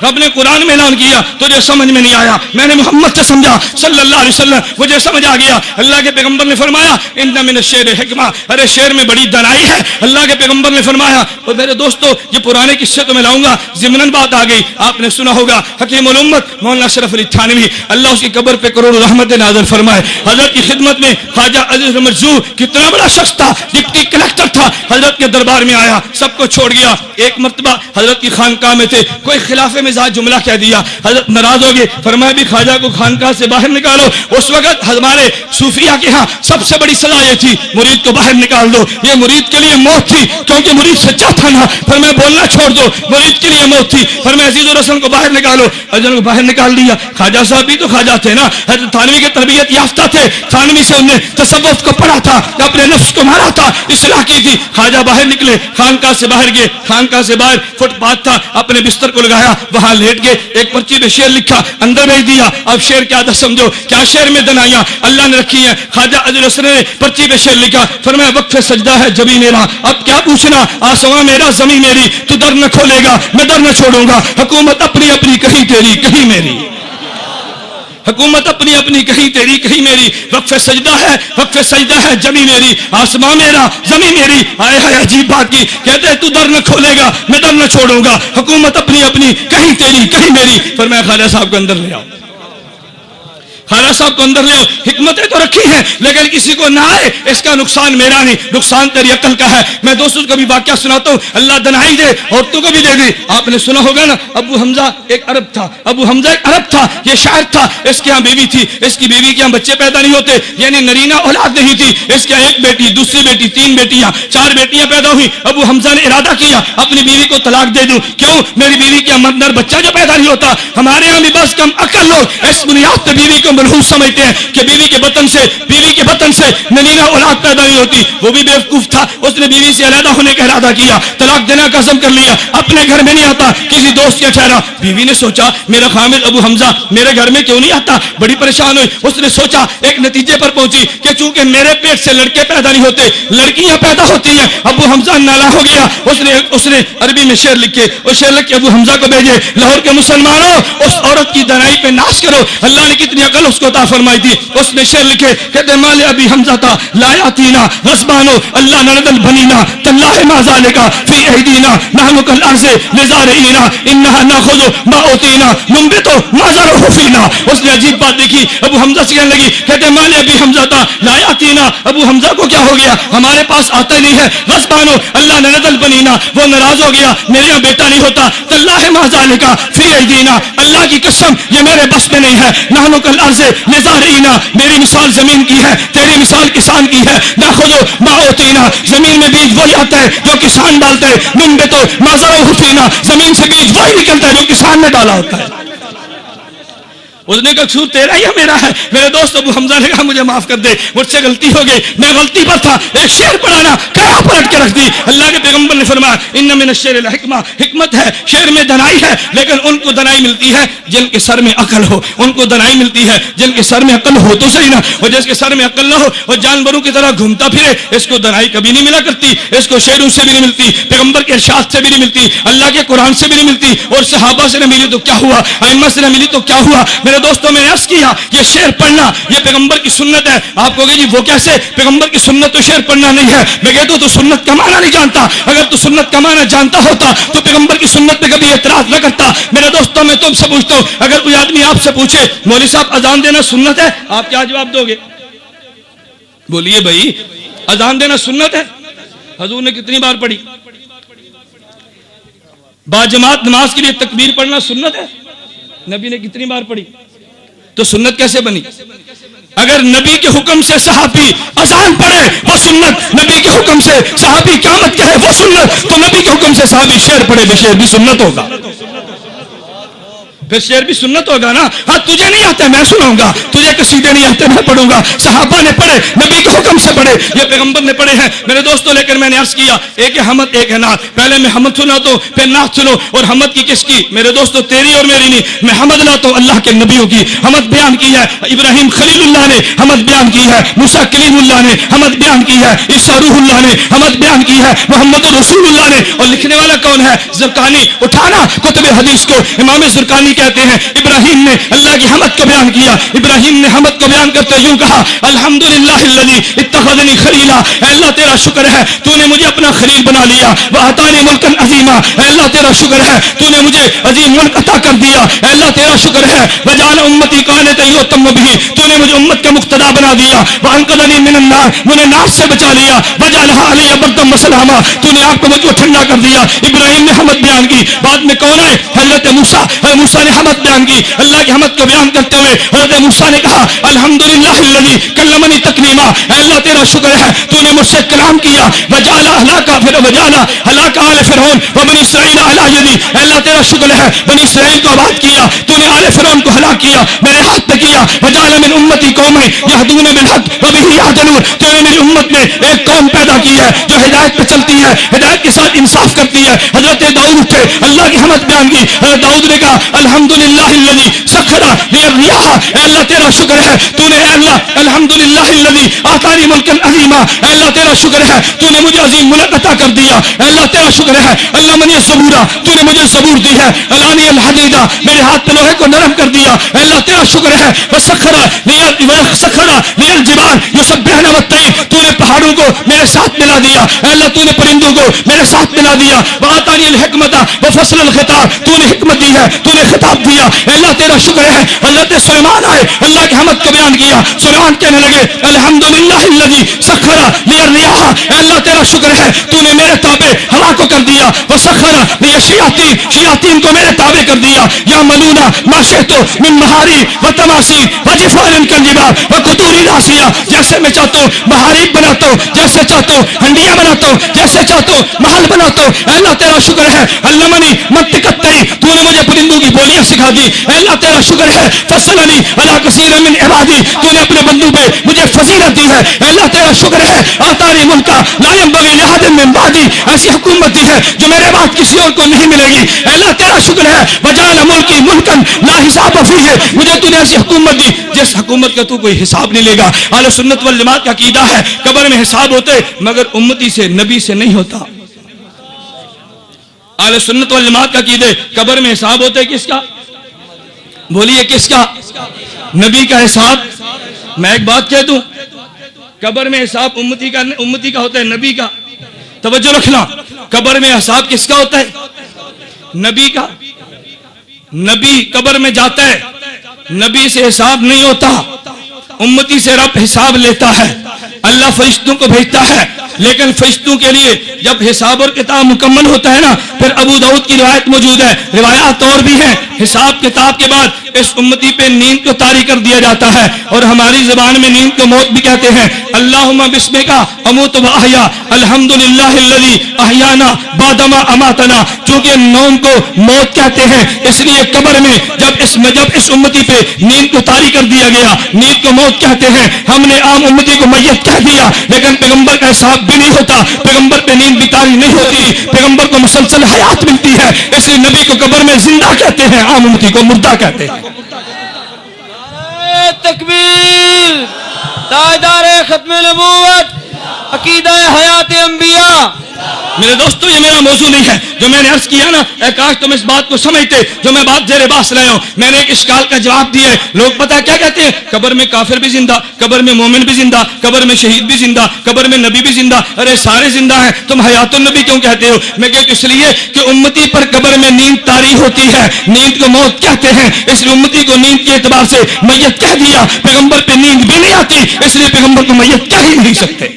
رب نے قرآن میں اعلان کیا تجھے سمجھ میں نہیں آیا، میں نے محمد سے سمجھا صلی اللہ علیہ وسلم، مجھے سمجھ آ گیا۔ اللہ کے پیغمبر نے فرمایا ان من الشعر حکمہ، ارے شعر میں بڑی دانائی ہے۔ اللہ کے پیغمبر نے فرمایا، اور میرے دوستو یہ پرانے قصے تو میں لاؤں گا، ضمناً بات آ گئی، آپ نے سنا ہوگا حکیم الامت مولانا اشرف علی تھانوی اللہ اس کی قبر پہ کروڑوں رحمت نازل فرمائے، حضرت کی خدمت میں خواجہ عزیز مرزوق کتنا بڑا شخص تھا، ڈپٹی کلکٹر تھا، حضرت کے دربار میں آیا، سب کو چھوڑ گیا۔ ایک مرتبہ حضرت کی خانقاہ میں تھے، کوئی خلاف مزاج جملہ کہہ دیا، حضرت ناراض ہو گئے، فرمایا بھی خواجہ کو خانقاہ سے باہر نکالو۔ اس وقت ہمارے صوفیہ کے ہاں سب سے بڑی سزا یہ تھی مرید کو باہر نکال دو، یہ مرید کے لیے موت تھی کیونکہ مرید سچا تھا نا، فرمایا بولنا چھوڑ دو، مرید کے لیے موت تھی، فرمایا عزیز الرسول کو باہر نکالو، حضرت کو باہر نکال دیا۔ خواجہ صاحب بھی تو خواجہ تھے نا، حضرت تھانوی کے تربیت یافتہ تھے، تھانوی سے انہوں نے تصوف کو پڑھا تھا، اپنے نفس کو مارا تھا، اصلاح کی تھی۔ خواجہ باہر نکلے، خانقاہ سے باہر گئے، خانقاہ سے باہر فٹ پاتھ تھا، اپنے بستر کو لگایا، وہاں لیٹ گئے، ایک پرچی پہ شعر لکھا، اندر بھیج دیا۔ اب شعر کیا تھا سمجھو، کیا شعر میں دنائیاں اللہ نے رکھی ہیں۔ خواجہ عزیز الرسول نے پرچی پہ شعر لکھا، فرمایا وقف سجدہ ہے جبھی میرا، اب کیا پوچھنا، آسماں میرا زمین میری، تو در نہ کھولے گا میں در نہ چھوڑوں گا، حکومت اپنی اپنی کہیں تیری کہیں میری، حکومت اپنی اپنی کہیں تیری کہیں میری، وقف سجدہ ہے جمی میری، آسمان میرا زمین میری۔ آئے ہے عجیب بات کی، کہتے ہیں تو در نہ کھولے گا میں در نہ چھوڑوں گا، حکومت اپنی اپنی کہیں تیری کہیں میری۔ فرمایا خواجہ صاحب کو اندر لے آؤ، خواجہ صاحب کو اندر لے آؤ، حکمتیں تو رکھی ہیں لیکن کسی کو نہ آئے اس کا نقصان میرا نہیں، نقصان تیری عقل کا ہے۔ میں دوستوں کو بھی واقعہ سناتا ہوں، اللہ دنائی دے عورتوں کو بھی دے دی۔ آپ نے سنا ہوگا نا ابو حمزہ ایک عرب تھا، ابو حمزہ ایک عرب تھا، یہ شاعر تھا، اس کے ہاں بیوی تھی، اس کی بیوی کے ہاں بچے پیدا نہیں ہوتے، یعنی نرینہ اولاد نہیں تھی، اس کے ایک بیٹی، دوسری بیٹی، تین بیٹیاں، چار بیٹیاں پیدا ہوئی۔ ابو حمزہ نے ارادہ کیا اپنی بیوی کو طلاق دے دوں، کیوں میری بیوی کے اندر بچہ جو پیدا نہیں ہوتا، ہمارے یہاں بھی بس کم عقل لوگ اس بنیاد پہ بیوی کو منحوس سمجھتے ہیں کہ بیوی کے بطن سے ننینا اولاد پیدا نہیں ہوتی. وہ بھی بیوقوف تھا, اس نے بیوی سے علیحدہ ہونے کا ارادہ کیا, طلاق دینے کا عزم کر لیا, اپنے گھر میں نہیں آتا, کسی دوست کے ٹھہرا. بیوی نے سوچا میرا خامد ابو حمزہ میرے گھر میں کیوں نہیں آتا, بڑی پریشان ہوئی. اس نے سوچا, ایک نتیجے پر پہنچی کہ چونکہ میرے پیٹ سے لڑکے پیدا نہیں ہوتے, لڑکیاں پیدا ہوتی ہیں. ابو حمزہ نالا ہو گیا. اس نے عربی میں شعر لکھے, اور شعر لکھ کے ابو حمزہ کو بھیجے, لاہور کے مسلمانوں اس عورت کی دنائی پہ ناش کرو. اللہ نے کتنی عقل اس کو عطا فرمائی تھی. اس نے شعر لکھے, کہتے مال ابی حمزہ تھا لا یاتینا غصبانو اللہ نرد البنینا تاللہ ما ذالک فی ایدینا نحن کالارض لزارعینا انہا ناخذ ما اوتینا ننبت ما زرعہ فینا. اس نے عجیب بات دیکھی, ابو حمزہ سے کہنے لگی, کہتے مال ابی حمزہ تھا لا یاتینا, ابو حمزہ کو کیا ہو گیا, ہمارے پاس آتا نہیں ہے. غصبانو اللہ نرد البنینا, وہ ناراض ہو گیا, میرے یہاں بیٹا نہیں ہوتا. تاللہ ما ذالک فی ایدینا, اللہ کی قسم یہ میرے بس میں نہیں ہے. نحن کالارض لزارعینا, میری مثال زمین کی ہے, تیری مثال کسان کی ہے. ناخذ ما اوتینا, زمین میں بیج وہی آتا ہے جو کسان ڈالتا ہے. ننبتو ما زرعہ فینا, زمین سے بیج وہی نکلتا ہے جو کسان نے ڈالا ہوتا ہے. اس نے کہا قصور تیرا یا میرا ہے؟ میرے دوست ابو حمزہ نے کہا مجھے معاف کر دے, مجھ سے غلطی ہو گئی, میں غلطی پر تھا. ایک شعر پڑھانا کیا پلٹ کے رکھ دی. اللہ کے پیغمبر نے فرمایا ان من الشعر الحکمہ, حکمت ہے, شعر میں دنائی ہے, لیکن ان کو دنائی ملتی ہے جن کے سر میں عقل ہو. ان کو دنائی ملتی ہے جن کے سر میں عقل ہو تو صحیح نا, اور جس کے سر میں عقل نہ ہو اور جانوروں کی طرح گھومتا پھرے, اس کو دنائی کبھی نہیں ملا کرتی. اس کو شعروں سے بھی نہیں ملتی, پیغمبر کے ارشاد سے بھی نہیں ملتی, اللہ کے قرآن سے بھی نہیں ملتی, اور صحابہ سے نہ ملی تو کیا ہوا, ائمہ سے نہ ملی تو کیا ہوا. میرے دوستوں میں نے عرض کیا یہ شعر پڑھنا یہ پیغمبر کی سنت ہے. آپ کہو گے جی وہ کیسے, پیغمبر کی سنت تو شعر پڑھنا نہیں ہے. میں کہتا ہوں تو سنت کا معنی نہیں جانتا. اگر تو سنت کا معنی جانتا ہوتا تو پیغمبر کی سنت پہ کبھی اعتراض نہ کرتا. میرے دوستوں میں تم سے پوچھتا ہوں, اگر کوئی آدمی آپ سے پوچھے مولوی صاحب اذان دینا سنت ہے, آپ کیا جواب دو گے؟ بولیے بھائی, اذان دینا سنت ہے. حضور نے کتنی بار پڑھی؟ باجماعت نماز کے لیے تکبیر پڑھنا سنت ہے, نبی نے کتنی بار پڑھی؟ تو سنت کیسے بنی؟ اگر نبی کے حکم سے صحابی اذان پڑھے وہ سنت, نبی کے حکم سے صحابی قیامت کہے وہ سنت, تو نبی کے حکم سے صحابی شعر پڑھے وہ شعر بھی سنت ہوگا. پھر شعر بھی سنت ہوگا نا. ہاں تجھے نہیں آتا میں سناؤں گا, تجھے قصیدے نہیں آتے میں پڑھوں گا. صحابہ نے پڑھے, نبی کے حکم سے پڑھے, یہ پیغمبر نے پڑھے ہیں. میرے دوستوں لیکن میں نے عرض کیا ایک ہے حمد ایک ہے نعت. پہلے میں حمد سناتا ہوں پھر نعت سنو. اور حمد کی کس کی میرے دوستوں؟ تیری اور میری نہیں. میں حمد لاتا ہوں اللہ کے نبیوں کی. حمد بیان کی ہے ابراہیم خلیل اللہ نے, حمد بیان کی ہے موسیٰ کلیم اللہ نے, حمد بیان کی ہے عیسیٰ روح اللہ نے, حمد بیان کی ہے محمد رسول اللہ نے. اور لکھنے والا کون ہے؟ زرقانی. اٹھانا کتب حدیث کو, امام زرقانی کہتے ہیں ابراہیم نے اللہ کی حمد کو بیان کیا. ابراہیم نے حمد کو بیان کرتے یوں کہا الحمدللہ الذی اتخذنی خلیلا, اے اللہ تیرا شکر ہے تو نے مجھے اپنا خلیل بنا لیا. وَأَعْطَانِي مُلْكًا عَظِيمًا, اے اللہ تیرا شکر ہے تو نے مجھے عظیم ملک عطا کر دیا. اے اللہ تیرا شکر ہے وَجَعَلَ أُمَّتِي قَانِتًا يُؤْتَمَّ بِهِ, تو نے مجھے امت کا مقتدا بنا دیا. وَأَنْقَذَنِي مِنَ النَّارِ, مجھے نار سے بچا لیا. وَجَعَلَهَا عَلَيَّ بَرْدًا وَسَلَامًا, تو نے آگ کو مجھے ٹھنڈا کر دیا. ابراہیم نے حمد بیان کی. بعد میں کون ہے؟ حضرت موسیٰ. موسیٰ نے حمد بیان کی. اللہ کی حمد کو بیان کرتے ہوئے حضرت موسیٰ نے کہا الحمدللہ الذی کلمنی تکلیما, اے اللہ تیرا شکر ہے تو نے مجھ سے کلام کیا. وجعل ہلاک آل فرعون وبنی اسرائیل علی یدی, اے اللہ تیرا شکر ہے بنی اسرائیل کو آباد کیا, تو نے آل فرعون کو ہلاک کیا میرے ہاتھ پہ کیا. وجعل من امتی قوما یہدون بالحق وبہ یہدون, تو نے میری امت میں ایک قوم پیدا کی ہے جو ہدایت پہ چلتی ہے, ہدایت کے ساتھ انصاف کرتی ہے. حضرت داؤد اٹھے, اللہ کی حمد بیان کی. حضرت داؤد نے کہا الحمدللہ الذی سخر لی الریاح, اے اللہ تیرا شکر ہے تو نے, اے اللہ الحمدللہ الذی اعطانی ملکا عظیما, اے اللہ تیرا شکر ہے تو نے مجھے عظیم ملک عطا کر دیا. اے اللہ تیرا شکر ہے اللہ منی الزبورا, تو نے مجھے زبور دی ہے. الانی الحدیدہ, میرے ہاتھ پہ لوہے کو نرم کر دیا. اے اللہ تیرا شکر ہے وسخر لی الجبال یسبحن والطیر, تو نے پہاڑوں کو میرے ساتھ ملا دیا. اے اللہ تو نے پرندوں کو میرے ساتھ ملا دیا. واعطانی الحکمت وفصل الخطاب, تو نے حکمت دی ہے تو نے خطاب دیا. اے اللہ تیرا شکر ہے. حضرت سلیمان آئے, اللہ کی حمد کو بیان کیا. سلیمان کہنے لگے الحمدللہ الذی سخر لی الریاح، اے اللہ تیرا شکر ہے تو نے میرے تابع ہوا کو کر دیا، وسخر لی الشیاطین، شیاطین کو میرے تابع کر دیا، یا ملونا ما شئت من محاریب و تماثیل و جفان کالجبال و قدور راسیہ، جیسے میں چاہتا ہوں محاریب بناتا ہوں، جیسے چاہتا ہوں ہنڈیاں بناتا ہوں، جیسے چاہتا ہوں محل بناتا ہوں۔ اے اللہ تیرا شکر ہے علمنی منطق الطیر، تو نے مجھے پرندوں کی بولیاں سکھا دی۔ اے اللہ تیرا شکر ہے فضلنی علی کثیر من عبادی، تو نے اپنے بندوں پہ مجھے فضیلت دی ہے۔ اے اللہ تیرا شکر ہے آتانی ملکا لا ينبغی لأحد من بعدی، ایسی حکومت دی ہے جو میرے بعد کسی اور کو نہیں ملے گی۔ اے اللہ تیرا شکر ہے وجعل ملکی ملکا لا حساب فیہ، مجھے تو نے ایسی حکومت دی جس حکومت کا تو کوئی حساب نہیں لے گا۔ اہل سنت والجماعت کا عقیدہ ہے قبر میں حساب ہوتے مگر امتی سے نبی سے نہیں ہوتا۔ اہل سنت والجماعت کا عقیدہ قبر میں حساب ہوتے کس کا؟ بولیے کس کا؟ نبی کا حساب۔ میں ایک بات کہہ دوں، قبر میں حساب امتی کا ہوتا ہے، نبی کا۔ توجہ رکھنا، قبر میں حساب کس کا ہوتا ہے؟ نبی کا۔ نبی قبر میں جاتا ہے، نبی سے حساب نہیں ہوتا، امتی سے رب حساب لیتا ہے۔ اللہ فرشتوں کو بھیجتا ہے، لیکن فرشتوں کے لیے جب حساب اور کتاب مکمل ہوتا ہے نا، پھر ابو داؤد کی روایت موجود ہے، روایات اور بھی ہیں، حساب کتاب کے بعد اس امتی پہ نیند کو طاری کر دیا جاتا ہے، اور ہماری زبان میں نیند کو موت بھی کہتے ہیں۔ اللہم بسمک اموت و احیا، الحمدللہ الذی احیانا بعدما اماتنا، چونکہ نوم کو موت کہتے ہیں، اس لیے قبر میں جب اس امتی پہ نیند کو طاری کر دیا گیا، نیند کو موت کہتے ہیں۔ ہم نے عام امتی کو میت کہہ دیا، لیکن پیغمبر کا حساب بھی نہیں ہوتا، پیغمبر پہ نیند بھی طاری نہیں ہوتی، پیغمبر کو مسلسل حیات ملتی ہے، اس لیے نبی کو قبر میں زندہ کہتے ہیں، عام امتی کو مردہ کہتے ہیں۔ تکبیر، تاجدار ختم نبوت، عقیدہ حیات انبیاء۔ میرے دوستو یہ میرا موضوع نہیں ہے، جو میں نے عرض کیا نا، اے کاش تم اس بات کو سمجھتے جو میں بات زیر بحث رہے ہوں۔ میں نے ایک اشکال کا جواب دیا ہے، لوگ پتہ کیا کہتے ہیں؟ قبر میں کافر بھی زندہ، قبر میں مومن بھی زندہ، قبر میں شہید بھی زندہ، قبر میں نبی بھی زندہ۔ ارے سارے زندہ ہیں، تم حیات النبی کیوں کہتے ہو؟ میں کہتا اس لیے کہ امتی پر قبر میں نیند طاری ہوتی ہے، نیند کو موت کہتے ہیں، اس لیے امتی کو نیند کے اعتبار سے میت کہہ دیا۔ پیغمبر پہ نیند بھی نہیں آتی، اس لیے پیغمبر کو میت کہہ ہی نہیں سکتے۔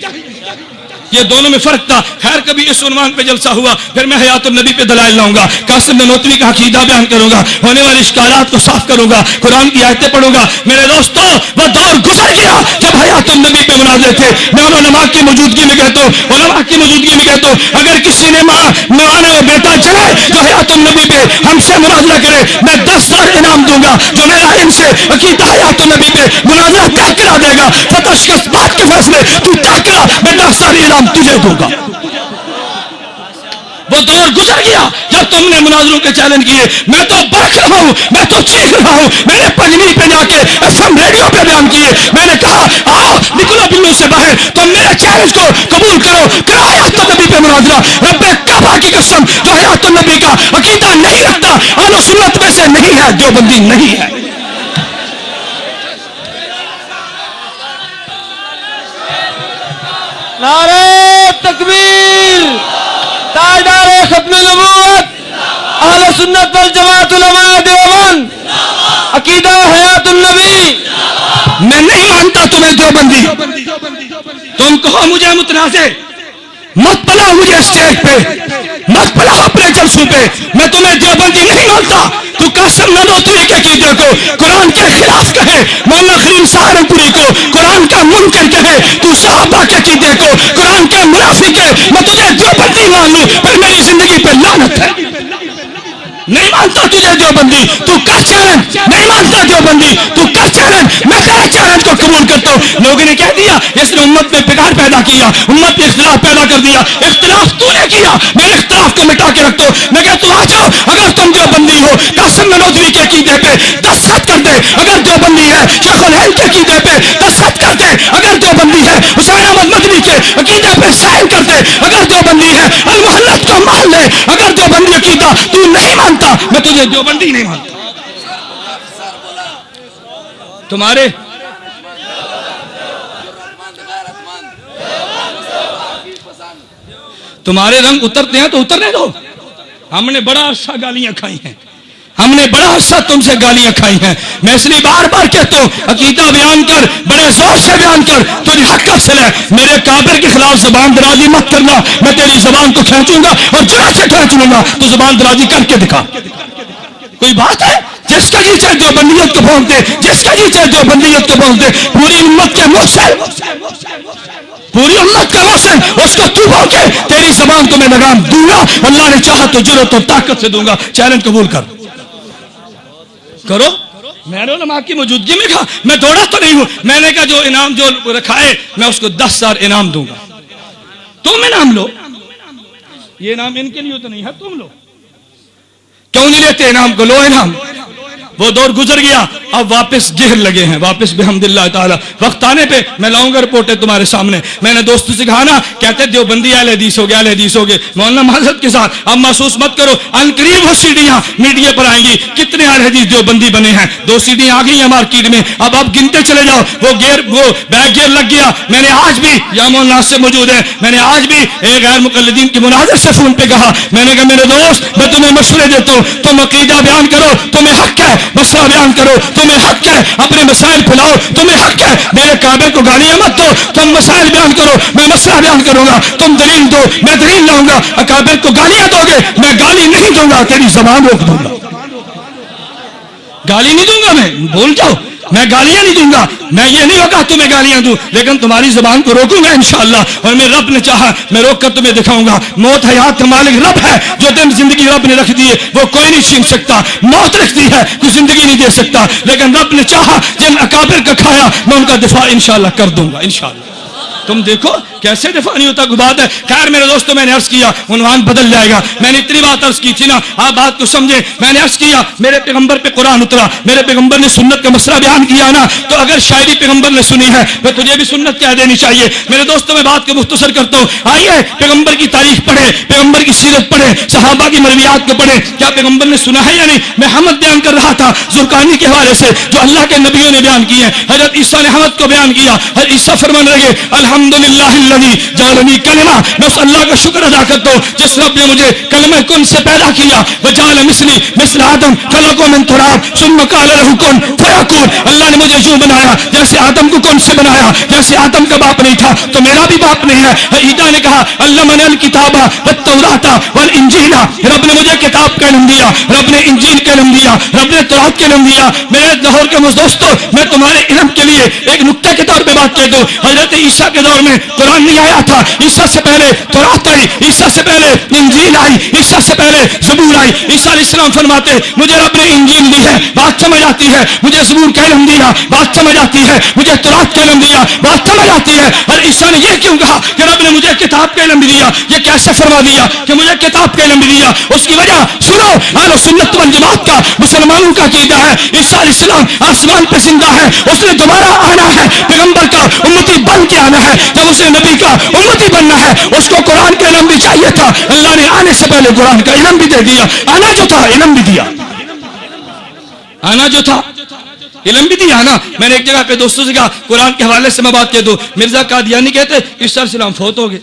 یہ دونوں میں فرق تھا۔ خیر کبھی اس عنوان پہ جلسہ ہوا، پھر میں حیات النبی پہ دلائل لاؤں گا، قاسم نانوتوی کا عقیدہ بیان کروں گا، ہونے والے اشکالات کو صاف کروں گا، قرآن کی آیتیں پڑھوں گا۔ میرے دوستو وہ دور گزر گیا جب حیات النبی پہ مناظرے تھے۔ میں علماء کی موجودگی میں کہتا ہوں، اگر کسی نے ماں و بیٹا چلے جو حیات النبی پہ ہم سے مناظرہ کرے، میں 10,000 انعام دوں گا۔ جو میرا ان سے عقیدہ حیات النبی پہ مناظرہ طے کرا دے گا، فتح شکست بات کے فیصلے تو طے کرا، میں 10,000 انعام تجھے دوں گا۔ وہ دور گزر گیا جب تم نے مناظروں کے چیلنج کیے۔ میں تو برک رہا ہوں، میں تو چیخ رہا ہوں، میں نے پنجوی پہ جا کے FM ریڈیو پہ بیان کیے، میں نے کہا آؤ نکلو بلو سے باہر، تم میرے چیلنج کو قبول کرو، کرو حیات النبی پہ مناظرہ۔ رب کعبہ کی قسم جو حیات النبی کا عقیدہ نہیں رکھتا اہل سنت میں سے نہیں ہے، دیوبندی نہیں ہے۔ نعرہ تکبیر، تاجدار ختم نبوت، اہل سنت والجماعت علماء دیوبند، عقیدہ حیات النبی۔ میں نہیں مانتا تمہیں دیوبندی، تم کہو مجھے متنازع، مت پلاؤ مجھے اسٹیج پہ، مت پلاؤ اپنے جلسوں پہ، میں تمہیں دیوبندی نہیں مانتا۔ تو قاسم نانوتوی کے عقیدے کو قرآن کے خلاف کہے، مولانا خلیل سہارنپوری کو قرآن کا منکر کہے، تو صحابہ کے عقیدے کو قرآن کے منافق ہے، میں تجھے دیوبندی مان لوں، پھر میری زندگی پہ لعنت ہے۔ نہیں مانتا تجھے دیوبندی، تو کر چیلنج، نہیں مانتا دیوبندی تو کر چیلنج، میں تیرے چیلنج کو قبول کرتا ہوں۔ لوگوں نے کہہ دیا اس نے امت میں بگاڑ پیدا کیا، امت میں اختلاف پیدا کر دیا۔ اختلاف تو نے کیا، میرے اختلاف کو مٹا کے رکھ دو۔ میں کہتا ہوں آ جاؤ، اگر تم دیوبندی ہو قاسم نانوتوی کے عقیدے پہ دستخط کر دے، اگر دیوبندی ہے شیخ الہند کے عقیدے پہ دستخط کر دے، اگر دیوبندی ہے حسین احمد مدنی کے عقیدے پہ سائن کر دے، اگر دیوبندی ہے المحلت کو مان لے، اگر دیوبندی عقیدہ تو نہیں مانتا میں تجھے دیوبندی نہیں مانتا۔ تمہارے رنگ اترتے ہیں تو اترنے دو، ہم نے بڑا عرصہ گالیاں کھائی ہیں، ہم نے بڑا عرصہ تم سے گالیاں کھائی ہیں. میں اس لیے بار بار کہتا ہوں عقیدہ بیان کر, بڑے زور سے بیان کر, تجھے حق حاصل ہے. میرے کافر کے خلاف زبان درازی مت کرنا, میں تیری زبان کو کھینچوں گا اور جڑ سے کھینچ لوں گا. تو زبان درازی کر کے دکھا. کوئی بات ہے؟ جس کا جی چاہے دیوبندیت کو بھونک دے, جس کا جی چاہے دیوبندیت کو بھونک دے. پوری امت کے محسن, پوری امت کا محسن, اس کو تو بھونکے. تیری زبان کو میں لگام دوں گا, اللہ نے چاہا تو جرأت اور طاقت سے دوں گا. چیلنج قبول کر کرو. میں نے علماء کی موجودگی میں کہا, میں دوڑا تو نہیں ہوں. میں نے کہا جو انعام جو رکھا ہے میں اس کو 10,000 انعام دوں گا. تم انعام لو. یہ انعام ان کے لیے تو نہیں ہے, تم لو. کیوں نہیں لیتے انعام کو؟ لو انعام. وہ دور گزر گیا, اب واپس گہر لگے ہیں, واپس بحمداللہ تعالی. وقت آنے پہ میں لاؤں گا رپورٹیں تمہارے سامنے. میں نے دوستوں سے کہا نا, کہتے دیوبندی اہل حدیث ہو گئے, اہل حدیث ہو گئے. مولانا معذرت کے ساتھ اب محسوس مت کرو, ان قریب وہ سیڑھیاں میڈیا پر آئیں گی. کتنے اہل حدیث دیوبندی بنے ہیں, 2 سیڑھیاں آ گئی ہیں مارکیٹ میں. اب آپ گنتے چلے جاؤ. وہ بیک گیئر لگ گیا. میں نے آج بھی, یا مولانا سے موجود ہے, میں نے آج بھی ایک غیر مقلدین کی مناظر سے فون پہ کہا, میں نے کہا میرے دوست میں تمہیں مشورے دیتا ہوں, تم عقیدہ بیان کرو, تمہیں حق ہے. مسئلہ بیان کرو, تمہیں حق ہے. اپنے مسائل پھیلاؤ, تمہیں حق ہے. میرے کعبے کو گالیاں مت دو, تم مسائل بیان کرو, میں مسئلہ بیان کروں گا. تم دلیل دو, میں دلیل لاؤں گا. کعبے کو گالیاں دو گے, میں گالی نہیں دوں گا, تیری زبان روک دوں گا. گالی نہیں دوں گا, میں بول جاؤ, میں گالیاں نہیں دوں گا. میں یہ نہیں ہوگا تمہیں گالیاں دوں, لیکن تمہاری زبان کو روکوں گا انشاءاللہ. اور میں رب نے چاہا میں روک کر تمہیں دکھاؤں گا. موت حیات کا مالک رب ہے. جو دن زندگی رب نے رکھ دی ہے وہ کوئی نہیں چھین سکتا. موت رکھ دی ہے, کوئی زندگی نہیں دے سکتا. لیکن رب نے چاہا جن اکابر کا کھایا میں ان کا دفاع انشاءاللہ کر دوں گا انشاءاللہ. تم دیکھو کیسے دفاع نہیں ہوتا, کوئی بات ہے. خیر میرے دوستوں, میں نے عرض کیا عنوان بدل جائے گا. میں نے اتنی بات عرض کی تھی نا, آپ بات کو سمجھیں. میں نے عرض کیا میرے پیغمبر پہ قرآن اترا, میرے پیغمبر نے سنت کا مسئلہ بیان کیا نا, تو اگر شاعری پیغمبر نے سنی ہے تو تجھے بھی سنت کہہ دینی چاہیے. میرے دوستوں میں بات کو مختصر کرتا ہوں. آئیے پیغمبر کی تاریخ پڑھیں, پیغمبر کی سیرت پڑھیں, صحابہ کی مرویات کو پڑھیں. کیا پیغمبر نے سنا ہے یا نہیں؟ میں حمد بیان کر رہا تھا زرقانی کے حوالے سے, جو اللہ کے نبیوں نے بیان کی ہے. حضرت عیسیٰ نے حمد کو بیان کیا. حضرت عیسیٰ فرمان لگے الحمدللہ جعلنی کلمہ, میں اس اللہ کا شکر ادا کرتا ہوں جس رب نے مجھے کلمہ کن سے پیدا کیا. وجعل مثلی مثل آدم خلقہ من تراب ثم قال له کن فیکون. اللہ نے مجھے یوں بنایا جیسے آدم کو کن سے بنایا. جیسے آدم کا باپ نہیں تھا تو میرا بھی باپ نہیں ہے. عیسیٰ نے کہا علمنی الکتاب والتوراۃ والانجیل, رب نے مجھے کتاب کا علم دیا, رب نے انجیل کا علم دیا, رب نے تورات کا علم دیا. میرے لاہور کے دوستوں, میں تمہارے علم کے لیے ایک نکتہ کے طور پہ بات کہہ دوں. حضرت عیسیٰ کے دور میں قرآن نہیں آیا تھا. عیسیٰ سے پہلے تورات آئی, عیسیٰ سے پہلے انجیل آئی, عیسیٰ سے پہلے زبور آئی. عیسیٰ علیہ السلام فرماتے مجھے رب نے انجیل دی ہے, بات سمجھ آتی ہے. مجھے زبور کا علم دیا, بات سمجھ آتی ہے. مجھے تورات کا علم دیا, بات سمجھ آتی ہے. اور عیسیٰ نے یہ کیوں کہا کہ رب نے مجھے کتاب کا علم بھی دیا؟ یہ کیسے فرما دیا کہ مجھے کتاب کا علم بھی دیا؟ اس کی وجہ سنو, اہل سنت والجماعت کا مسلمانوں کا عقیدہ ہے عیسیٰ علیہ السلام آسمان پہ زندہ ہے, اس نے دوبارہ آنا ہے, پیغمبر کا امتی بن کے آنا ہے. جب اسے نبی کا امتی بننا ہے اس کو قرآن کا علم بھی چاہیے تھا. اللہ نے آنے سے پہلے قرآن کا علم بھی دے دیا. آنا جو تھا علم بھی دیا, آنا جو تھا علم بھی دیا نا. میں نے ایک جگہ پہ دوستوں سے کہا قرآن کے حوالے سے میں بات کہہ دوں. مرزا قادیانی کہتے عیسیٰ علیہ السلام فوت ہو گئے,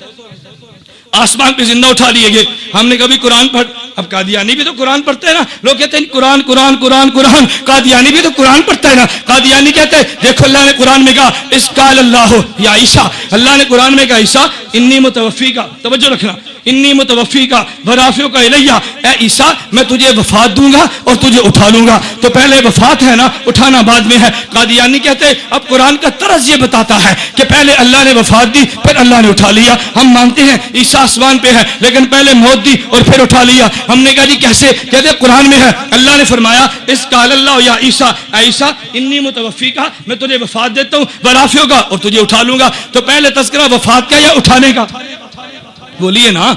آسمان پہ زندہ اٹھا لیے گئے. ہم نے کبھی قرآن پڑھ, اب قادیانی بھی تو قرآن پڑھتے ہیں نا. لوگ کہتے ہیں قرآن قرآن قرآن قرآن, قادیانی بھی تو قرآن پڑھتا ہے نا. قادیانی کہتے ہیں دیکھو اللہ نے قرآن میں کہا اس قال اللہ یا عیسیٰ, اللہ نے قرآن میں کہا عیسیٰ انی متوفی کا, توجہ رکھنا, انی متوفی کا ورافیوں کا الیہ, اے عیسیٰ میں تجھے وفات دوں گا اور تجھے اٹھا لوں گا. تو پہلے وفات ہے نا, اٹھانا بعد میں ہے. قادیانی کہتے ہیں اب قرآن کا طرز یہ بتاتا ہے کہ پہلے اللہ نے وفات دی پھر اللہ نے اٹھا لیا. ہم مانتے ہیں عیسیٰ آسمان پہ ہے لیکن پہلے موت دی اور پھر اٹھا لیا. ہم نے کہا جی کیسے؟ کہتے ہیں قرآن میں ہے اللہ نے فرمایا اس قال اللہ یا عیسیٰ, اے عیسیٰ انی متوفی کا, میں تجھے وفات دیتا ہوں, ورافیوں کا, اور تجھے اٹھا لوں گا. تو پہلے تذکرہ وفات کا یا اٹھانے کا؟ بولیے نا,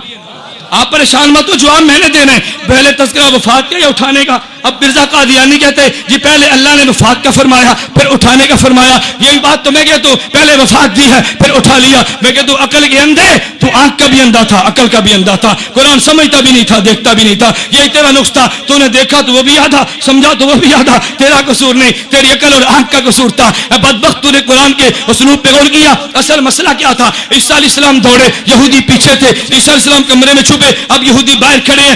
آپ پریشان مت ہو, جواب میں نے دینا ہے. پہلے تذکرہ وفات کا یا اٹھانے کا؟ اب مرزا قادیانی کہتے ہیں جی پہلے اللہ نے وفات کا فرمایا پھر اٹھانے کا فرمایا. یہی بات تو میں کہتا ہوں, پہلے وفات دی ہے پھر اٹھا لیا. میں کہتا ہوں عقل کے اندھے, تو آنکھ کا بھی اندھا تھا, عقل کا بھی اندھا تھا. قرآن سمجھتا بھی نہیں تھا, دیکھتا بھی نہیں تھا. یہی تیرا نقص تھا, تو نے دیکھا تو وہ بھی یاد تھا, سمجھا تو وہ بھی یاد تھا. تیرا قصور نہیں, تیری عقل اور آنکھ کا قصور تھا. بدبخت تو نے قرآن کے اسلوب پہ غور کیا. اصل مسئلہ کیا تھا؟ عیسیٰ علیہ السلام دوڑے, یہودی پیچھے تھے. عیسیٰ علیہ السلام کمرے میں چھپے, اب یہودی باہر کھڑے ہیں.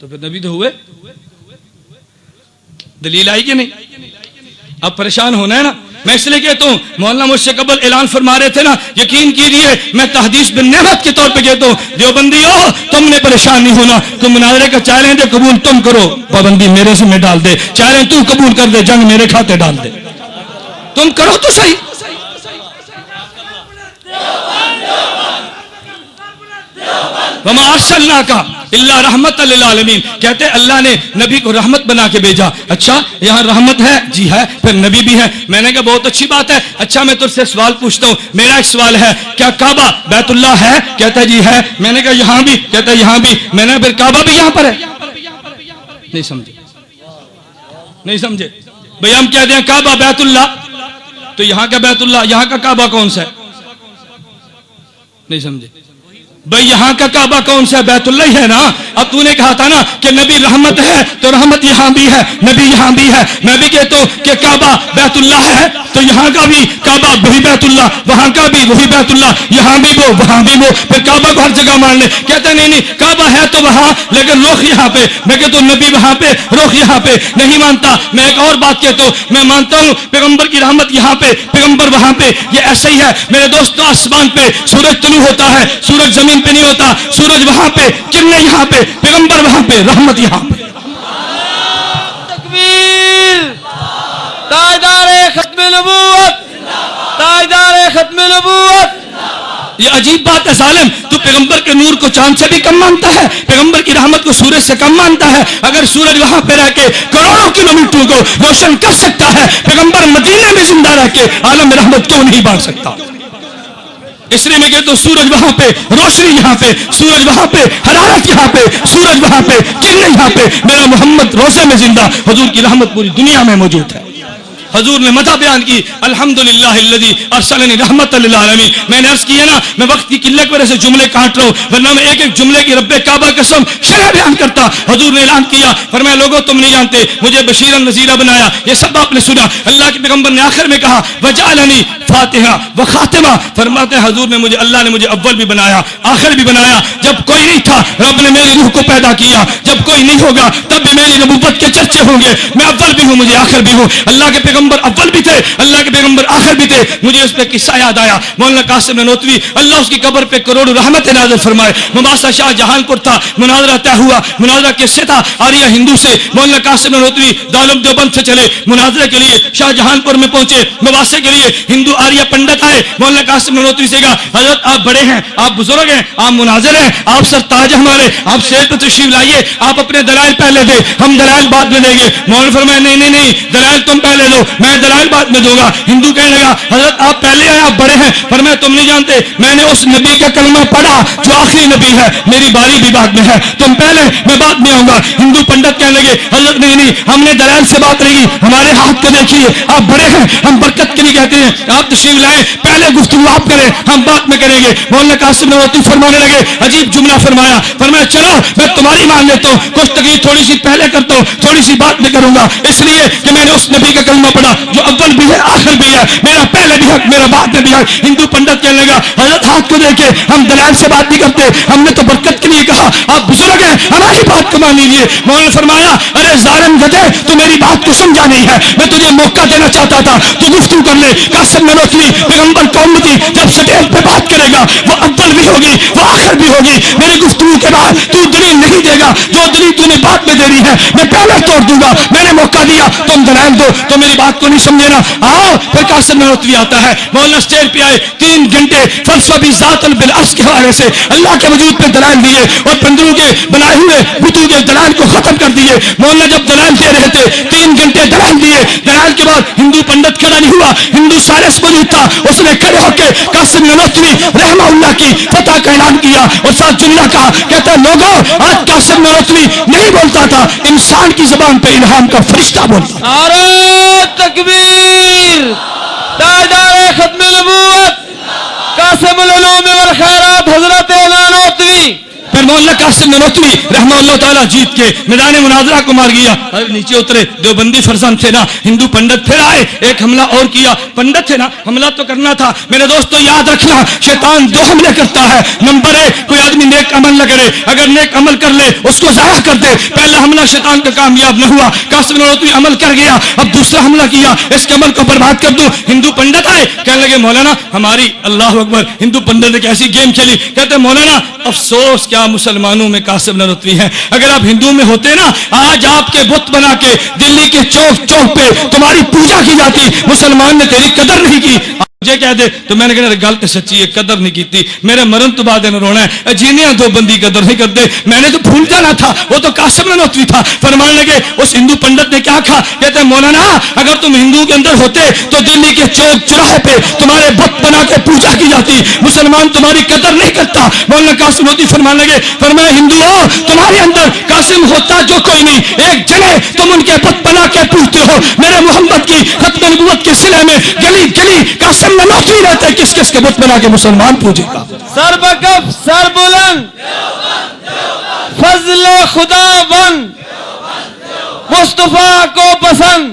تو پھر نبی تو ہوئے. دلیل آئی کہ نہیں؟ اب پریشان ہونا ہے نا. میں اس لیے کہتا ہوں مولانا مجھ سے قبل اعلان فرما رہے تھے نا, یقین کیجئے میں تحدیث بن نعمت کے طور پہ کہتا ہوں دیوبندی ہو تم نے پریشان نہیں ہونا. تم مناظرے کا چیلنج ہے قبول تم کرو, پابندی میرے سے میں ڈال دے, چیلنج تو قبول کر دے, جنگ میرے کھاتے ڈال دے, تم کرو تو صحیح. وما ارسلناک الا رحمت للعالمین, کہتے اللہ نے نبی کو رحمت بنا کے بھیجا. اچھا یہاں رحمت ہے؟ جی ہے. پھر نبی بھی ہے. میں نے کہا بہت اچھی بات ہے. اچھا میں تجھ سے سوال پوچھتا ہوں, میرا ایک سوال ہے, کیا کعبہ بیت اللہ ہے؟ کہتا ہے جی ہے. میں نے کہا یہاں بھی؟ کہتا ہے یہاں بھی. میں نے پھر کعبہ بھی یہاں پر ہے؟ نہیں سمجھے, نہیں سمجھے بھئی. ہم کہتے ہیں کعبہ بیت اللہ, تو یہاں کا بیت اللہ, یہاں کا کعبہ کون سا ہے؟ نہیں سمجھے بھئی. یہاں کا کعبہ کون سا ہے؟ بیت اللہ ہی ہے نا. اب تو نے کہا تھا نا کہ نبی رحمت ہے, تو رحمت یہاں بھی ہے, نبی یہاں بھی ہے. میں بھی کہتا ہوں کہ کعبہ بیت اللہ ہے, تو یہاں کا بھی کعبہ وہی بیت اللہ, وہاں کا بھی وہی بیت اللہ, یہاں بھی وہ وہاں بھی وہ. پھر کعبہ کو ہر جگہ مان لے. کہتے نہیں نہیں کعبہ ہے تو وہاں, لیکن رخ یہاں پہ. میں کہتا ہوں نبی وہاں پہ, رخ یہاں پہ. نہیں مانتا. میں ایک اور بات کہتا ہوں, میں مانتا ہوں پیغمبر کی رحمت یہاں پہ, پیغمبر وہاں پہ. یہ ایسا ہی ہے میرے دوستوں. آسمان پہ سورج طلوع ہوتا ہے, سورج زمین پہ نہیں ہوتا. سورج وہاں پہ, کرنیں یہاں پہ, پیغمبر وہاں پہ, رحمت یہاں پہ. تکبیر. تاجدار ختم نبوت, تاجدار ختم نبوت. یہ عجیب بات ہے ظالم, تو پیغمبر کے نور کو چاند سے بھی کم مانتا ہے, پیغمبر کی رحمت کو سورج سے کم مانتا ہے. اگر سورج وہاں پہ رہ کے کروڑوں کلومیٹروں کو روشن کر سکتا ہے, پیغمبر مدینے میں زندہ رہ کے عالم رحمت کیوں نہیں بانٹ سکتا؟ اس لیے میں کہتا ہوں سورج وہاں پہ, روشنی یہاں پہ, سورج وہاں پہ, حرارت یہاں پہ, سورج وہاں پہ, کرنیں یہاں پہ. میرا محمد روزے میں زندہ, حضور کی رحمت پوری دنیا میں موجود ہے. حضور نے مدح بیان کی, الحمدللہ الذی ارسلنی رحمت للعالمین. میں نے عرض کیا نا میں وقت کی قلت کی وجہ سے جملے کاٹ رہا ہوں, ورنہ میں ایک ایک جملے کی رب کعبہ قسم شرح بیان کرتا. حضور نے اعلان کیا, فرمایا لوگوں تم نہیں جانتے مجھے بشیرا نذیرا بنایا. یہ سب آپ نے سنا. اللہ کے پیغمبر نے آخر میں کہا وجعلنی فاتحہ و خاتمہ. فرماتے ہیں حضور نے مجھے, اللہ نے مجھے اول بھی بنایا آخر بھی بنایا. جب کوئی نہیں تھا رب نے میری روح کو پیدا کیا, جب کوئی نہیں ہوگا تب بھی میری نبوت کے چرچے ہوں گے. میں اول بھی ہوں, مجھے آخر بھی ہوں. اللہ کے پیغمبر اول بھی تھے, اللہ کے پیغمبر آخر بھی تھے. مجھے اس پہ قصہ یاد آیا. مولانا قاسم نانوتوی اللہ اس کی قبر پہ کروڑوں رحمت نازل فرمائے. مباحثہ شاہ جہان پور تھا, مناظرہ طے ہوا. مناظرہ کس سے تھا؟ آریہ ہندو سے. مولانا قاسم نانوتوی دارالعلوم دیوبند سے چلے مناظرے کے لیے, شاہ جہان پور میں پہنچے مباحثے کے لیے. ہندو آریہ پنڈت آئے, مولانا قاسم نانوتوی سے کہا حضرت آپ بڑے ہیں, آپ بزرگ ہیں, آپ مناظر ہیں, آپ سرتاج ہیں ہمارے, آپ شیر پہ تشریف لائیے, آپ اپنے دلائل پہلے دے, ہم دلائل بعد میں دیں گے. مولانا فرمایا نہیں نہیں نہیں, دلائل تم پہلے دو, میں دلائل بعد میں دوں گا. ہندو کہنے لگا حضرت آپ پہلے آئے, آپ بڑے ہیں. فرمایا تم نہیں جانتے میں نے اس نبی کا کلمہ پڑھا جو آخری نبی ہے, میری باری بھی بعد میں ہے, تم پہلے میں بعد میں آؤں گا. ہندو پنڈت کہنے لگے حضرت نہیں نہیں ہم نے دلائل سے بات رہی, ہمارے ہاتھ کو دیکھیے, آپ بڑے ہیں, ہم برکت کے لیے کہتے ہیں, آپ تشریف لائیں, پہلے گفتگو آپ کریں, ہم بعد میں کریں گے. مولانا قاسم نانوتوی فرمانے لگے, عجیب جملہ فرمایا. فرمایا چلو میں تمہاری مان لیتا ہوں, کچھ تقریر تھوڑی سی پہلے کرتا ہوں, تھوڑی سی بات میں کروں گا, اس لیے کہ میں نے اس نبی کا کلمہ پڑھا جو اول بھی ہے آخر بھی ہے, میرا پہلے بھی حق, میرا بعد میں بھی حق. ہندو پنڈت کہنے لگا حضرت ہاتھ کو دیکھے, ہم دلائل سے بات نہیں کرتے, ہم نے تو برکت کے لیے کہا, آپ بزرگ ہیں, ہماری بات کو مان لیجیے. مولانا فرمایا ارے ظالم گدھے, تو میری بات کو سمجھا نہیں ہے, میں تجھے موقع دینا چاہتا تھا, تو گفتگو کر لے. قاسم نانوتوی پیغمبر کا امتی جب سٹیج پہ بات کرے گا وہ اول بھی ہوگی وہ آخر بھی ہوگی. میری گفتگو کے بعد تو دلیل نہیں دے گا, جو دلیل تو نے بعد میں دینی ہے میں پہلے توڑ دوں گا. میں نے موقع دیا, تم دلائل دو, تو میری بات کو نہیں سمجھے نا. آؤ پھر قاسم نانوتوی آتا ہے. مولانا اسٹیج پہ آئے, 3 گھنٹے فلسفہ بھی ذات بالعرش کے حوالے سے اللہ کے وجود پہ دلائل دیے, اور بندروں کے بنائے ہوئے بتوں کے دلائل کو ختم کر دیے. مولانا جب دلائل دے رہے تھے 3 گھنٹے دلائل دیے. دلائل کے بعد ہندو پنڈت کھڑا نہیں ہوا, ہندو سائنس موجود تھا, اس نے کھڑے ہو کے قاسم نانوتوی رحمہ اللہ کی فتح کا اعلان کیا, اور ساتھ جملہ کہا, کہتا ہے لوگوں آج قاسم نانوتوی نہیں بولتا تھا, انسان کی زبان پہ الہام کا فرشتہ بولتا. نعرہ تکبیر. تاجدار ختم نبوت قاسم العلوم والخیرات حضرت نانوتوی. پھر مولانا قاسم نانوتوی رحمہ اللہ تعالیٰ جیت کے میدان مناظرہ کو مار گیا. نیچے اترے دیوبندی فرزند تھے نا, ہندو پنڈت پھر آئے, ایک حملہ اور کیا. پنڈت تھے نا, حملہ تو کرنا تھا. میرے دوستو یاد رکھنا, شیطان دو حملے کرتا ہے. نمبر 1, کوئی آدمی نیک عمل نہ کرے, اگر نیک عمل کر لے اس کو ضائع کر دے. پہلا حملہ شیطان کا کامیاب نہ ہوا, قاسم نانوتوی عمل کر گیا, اب دوسرا حملہ کیا, اس کے عمل کو برباد کر دوں. ہندو پنڈت آئے, کہنے لگے مولانا ہماری, اللہ اکبر, ہندو پنڈت نے کیسی گیم کھیلی. کہتے مولانا افسوس کیا مسلمانوں میں قاسم نانوتوی ہیں, اگر آپ ہندو میں ہوتے نا آج آپ کے بت بنا کے دلی کے چوک چوک پہ تمہاری پوجا کی جاتی, مسلمان نے تیری قدر نہیں کی. مجھے کہہ دے تو میں نے کہا گل تو سچی ہے, قدر نہیں کی, میرے مرن تو بعد نے رونا ہے. جینیاں دو بندی قدر نہیں کرتے, میں نے تو بھول جانا تھا, وہ تو قاسم نانوتوی تھا. فرمانے لگے اس ہندو پنڈت نے کیا کہا, کہتے مولانا اگر تم ہندو کے اندر ہوتے تو دلی کے چوک چوراہے پہ تمہارے بت بنا کے پوجا کی جاتی, مسلمان تمہاری قدر نہیں کرتا. مولانا قاسم نانوتوی فرمانے لگے, فرمایا ہندو ہو تمہارے اندر قاسم ہوتا جو کوئی نہیں, ایک جنے تم ان کے بت بنا کے پوجتے ہو. میرے محمد کی ختم نبوت کے سلے میں گلی گلی قاسم نانوتوی رہتے, کس کس کے بت بنا کے مسلمان پوجے گا. سر بکف سر بلند, فضل خدا بند, مصطفیٰ کو پسند.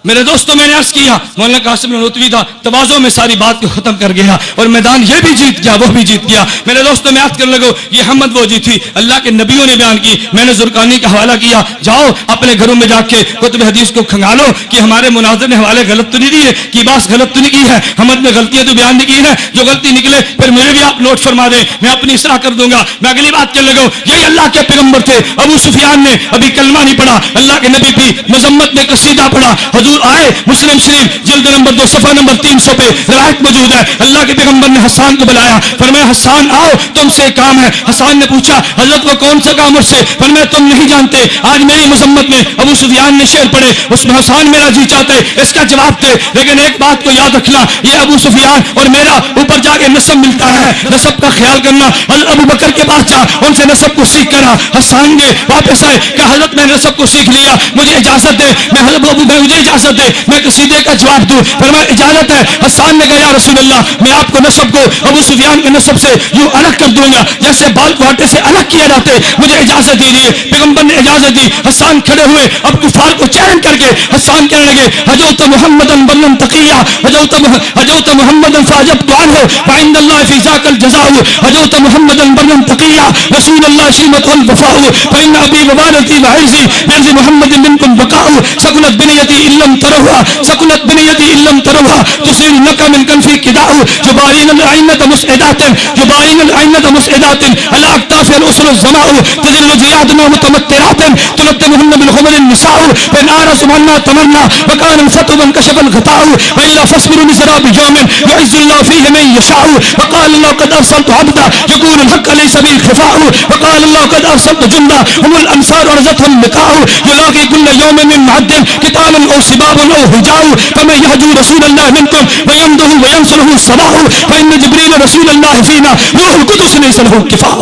میرے دوستوں میں نے عرض کیا مولانا قاسم نانوتوی تھا, تواضع میں ساری بات کو ختم کر گیا اور میدان یہ بھی جیت گیا وہ بھی جیت گیا. میرے دوستوں میں عرض کرنے لگو یہ ہمت وہ جی تھی اللہ کے نبیوں نے بیان کی. میں نے زرقانی کا حوالہ کیا, جاؤ اپنے گھروں میں جا کے کتب حدیث کو کھنگالو کہ ہمارے مناظر نے حوالے غلط تو نہیں دیے, کی بات غلط تو نہیں کی ہے, حمد نے غلطیاں تو بیان نہیں کی ہیں, جو غلطی نکلے پھر میرے بھی آپ نوٹ فرما دیں, میں اپنی اصلاح کر دوں گا. میں اگلی بات کرنے لگوں, یہی اللہ کے پیغمبر تھے. ابو سفیان نے ابھی کلمہ نہیں پڑھا, اللہ کے نبی بھی مذمت میں قصیدہ پڑھا. حضور آئے, مسلم شریف جلد نمبر 2 صفحہ نمبر 300 پہ روایت موجود ہے, اللہ کے پیغمبر نے حسان کو بلایا, فرمایا حسان آؤ تم سے کام ہے. حسان نے پوچھا حضرت وہ کون سا کام, مجھ سے. فرمایا تم نہیں جانتے, آج میری مذمت میں ابو سفیان نے شعر پڑھے, اس میں حسان میرا جی چاہتے اس کا جواب دے, لیکن ایک بات کو یاد رکھنا, یہ ابو سفیان اور میرا اوپر جا کے نسب ملتا ہے, نسب کا خیال کرنا. ابو بکر کے پاس جا, ان سے نسب کو سیکھ کرا. حسان نے واپس آئے کہ حضرت میں نسب کو سیکھ لیا, مجھے اجازت دے, مجھے اجازت دے میں قصیدے کا جواب دوں. فرمایا اجازت ہے. حسان نے کہا یا رسول اللہ میں آپ کو نسب کو ابو سفیان کے نسب سے یوں الگ کر دوں گا جیسے بال کو آٹے سے الگ کیا جاتے, مجھے اجازت دیجیے. پیغمبر نے اجازت دی. حسان کھڑے ہوئے, اب کفار کو چیلنج کر کے حسان کہنے لگے حجوت محمدن برا تقیہ, حجوت محمدن فاجبت عنہ فعند اللہ فی ذاک الجزاء, حجوت محمدن برا تقیہ رسول اللہ شیمت الوفاء, فإن ابی ووالدی وعرضی بعرض محمد منکم بقاء, سکنت بنیتی علم تروها, سکنت بنیتی علم تروها, تصير لك من كنفي كداء, جبارين العينة مسعدات, جبارين العينة مسعدات على أكتاف الأسر الزماء, تذل زيادنا متمترات تلتمهن بالخمر النساء, فإن آرس منا تمنى وكان الفتو من كشف الغطاء, وإلا فاصبروا لزراب يوم يعز الله فيه من يشاء, وقال الله قد أرسلت عبدا يقول الحق ليس به خفاء, وقال الله قد أرسلت جندا هم الأنصار ورزتهم لقاء, يلاقي كل يوم من معد قتالا أو سباب أو هجاء, فمن يهجو رسول الله منكم ويمده وينصره الصباح, فإن جبريل رسول الله فينا روح القدس ليس له كفاء.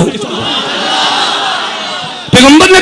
پیغمبر نے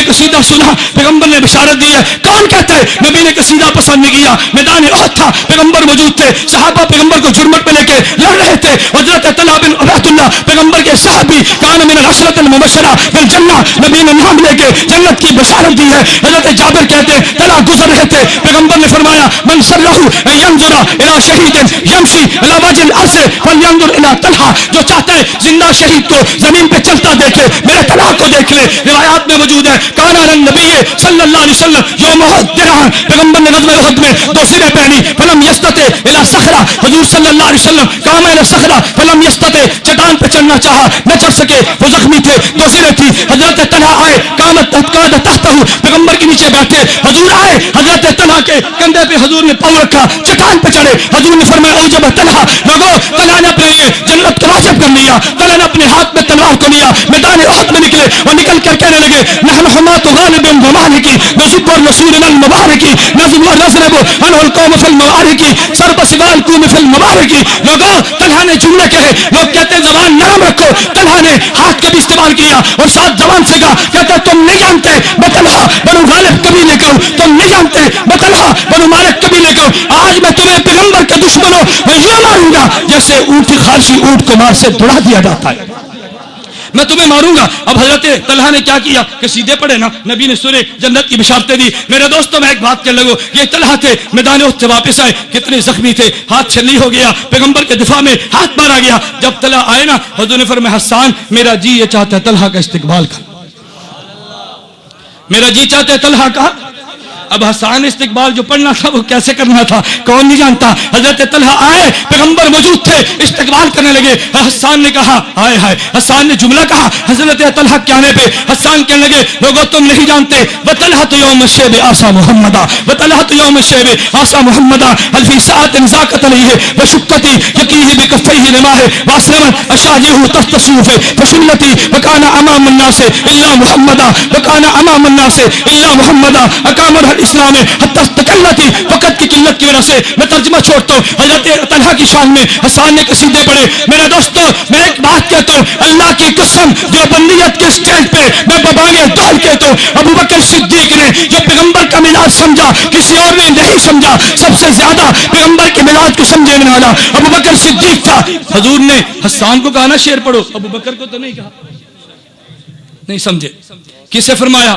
قصیدہ سنا, پیغمبر نے بشارت دی ہے. کون کہتا ہے نبی نے قصیدہ پسند نہیں کیا, میدان احد تھا, پیغمبر موجود تھے, صحابہ پیغمبر کو جرمٹ پہ لے کے لڑ رہے تھے. حضرت طلحہ بن عبید اللہ پیغمبر کے صحابی, کان من العشرۃ المبشرہ بالجنہ, نبی نے نام لے کے جنت کی بشارت دی ہے. حضرت جابر کہتے ہیں طلحہ گزر رہے تھے, پیغمبر نے فرمایا من سرہ ان ينظر الى شہید یمشی علی وجه الارض فلینظر الى طلحہ, جو چاہتا ہے زندہ شہید کو زمین پہ چلتا دیکھے میرے طلحہ کو دیکھ لے. روایات میں موجود ہے کانا نبی صلی اللہ علیہ وسلم یوم احد درعا, پیغمبر نے غزوہ احد میں 2 سریں پہنی, فلم یستطع الی صخرہ, حضور صلی اللہ علیہ وسلم قام الی صخرہ فلم یستطع, چٹان پہ چڑھنا چاہا نہ چڑھ سکے, وہ زخمی تھے, 2 سریں تھی. حضرت طلحہ آئے, قامت قاد تحتہ, پیغمبر کے نیچے بیٹھے. حضور آئے, حضرت طلحہ کے کندھے پہ حضور نے پاؤں رکھا, چٹان پہ چڑھے. حضور نے فرمایا اوجب طلحہ, لوگوں طلحہ نے اپنے لیے جنت کا واجب کر لیا. طلحہ نے اپنے ہاتھ میں تلوار کو لیا, میدان احد میں نکلے, اور نکل کر کہنے لگے نحن حماة غالب ومالک نزب الرسول المبارک نزب عنه القوم في المعارک سرب سوال القوم في المبارک. لوگوں طلحہ نے جملے کہے, لوگ کہتے ہیں زبان نرم رکھو, طلحہ نے ہاتھ کا بھی استعمال کیا اور ساتھ زبان سے کہا, کہتے تم نہیں جانتے میں طلحہ بنو غالب قبیلے کا ہوں, تم نہیں جانتے میں طلحہ بنو مالک قبیلے کا ہوں. آج میں تمہیں پیغمبر کے دشمنوں میں یوں ماروں گا جیسے اونٹ خارشی اونٹ کو مار سے دوڑا دیا جاتا ہے. میں تمہیں ماروں گا. اب حضرت طلحہ نے کیا کیا کہ سیدھے پڑے نا, نبی نے سورہ جنت کی بشارتیں دی. میرے دوستوں میں ایک بات کہنے لگو, یہ طلحہ تھے میدان احد سے واپس آئے, کتنے زخمی تھے, ہاتھ چھلی ہو گیا, پیغمبر کے دفاع میں ہاتھ مارا گیا. جب طلحہ آئے نا, حضور نے فرمایا حسان میرا جی یہ چاہتا ہے طلحہ کا استقبال کر, میرا جی چاہتا ہے طلحہ کا. اب حسان استقبال جو پڑھنا تھا وہ کیسے کرنا تھا کون نہیں جانتا. حضرت طلحہ آئے, پیغمبر موجود تھے, استقبال کرنے لگے. حسان نے کہا آئے ہائے, حسان نے جملہ کہا حضرت طلحہ کے آنے پہ. حسان کہنے لگے لوگوں تم نہیں جانتے, وطلحہ یوم الشیب آسا محمدہ, وطلحہ یوم الشیب آسا محمدہ الفی ساعت نزاکت علیہ وشکتی یقیہ بکفیہ رماہ واسلم اشاجہ تحت السیوف فشلتی وکان امام الناس الا محمدہ, وکان امام الناس الا محمدہ اقامر اسلام حتی تکلتی. وقت کی قلت کی وجہ سے میں ترجمہ چھوڑتا ہوں. حضرت طلحہ کی شان میں حسان نے قصیدے پڑھے. میرے دوستو میں ایک بات کہتا ہوں, اللہ کی قسم جو بندیت کے سٹیج پہ میں ببانے ڈال کہتا ہوں, ابو بکر صدیق نے جو پیغمبر کا مزاج سمجھا کسی اور نے نہیں سمجھا, سب سے زیادہ پیغمبر کے مزاج کو سمجھنے والا ابو بکر صدیق تھا. حضور نے حسان کو کہا نا شعر پڑھو, ابو بکر کو تو نہیں کہا, نہیں سمجھے. کسے فرمایا؟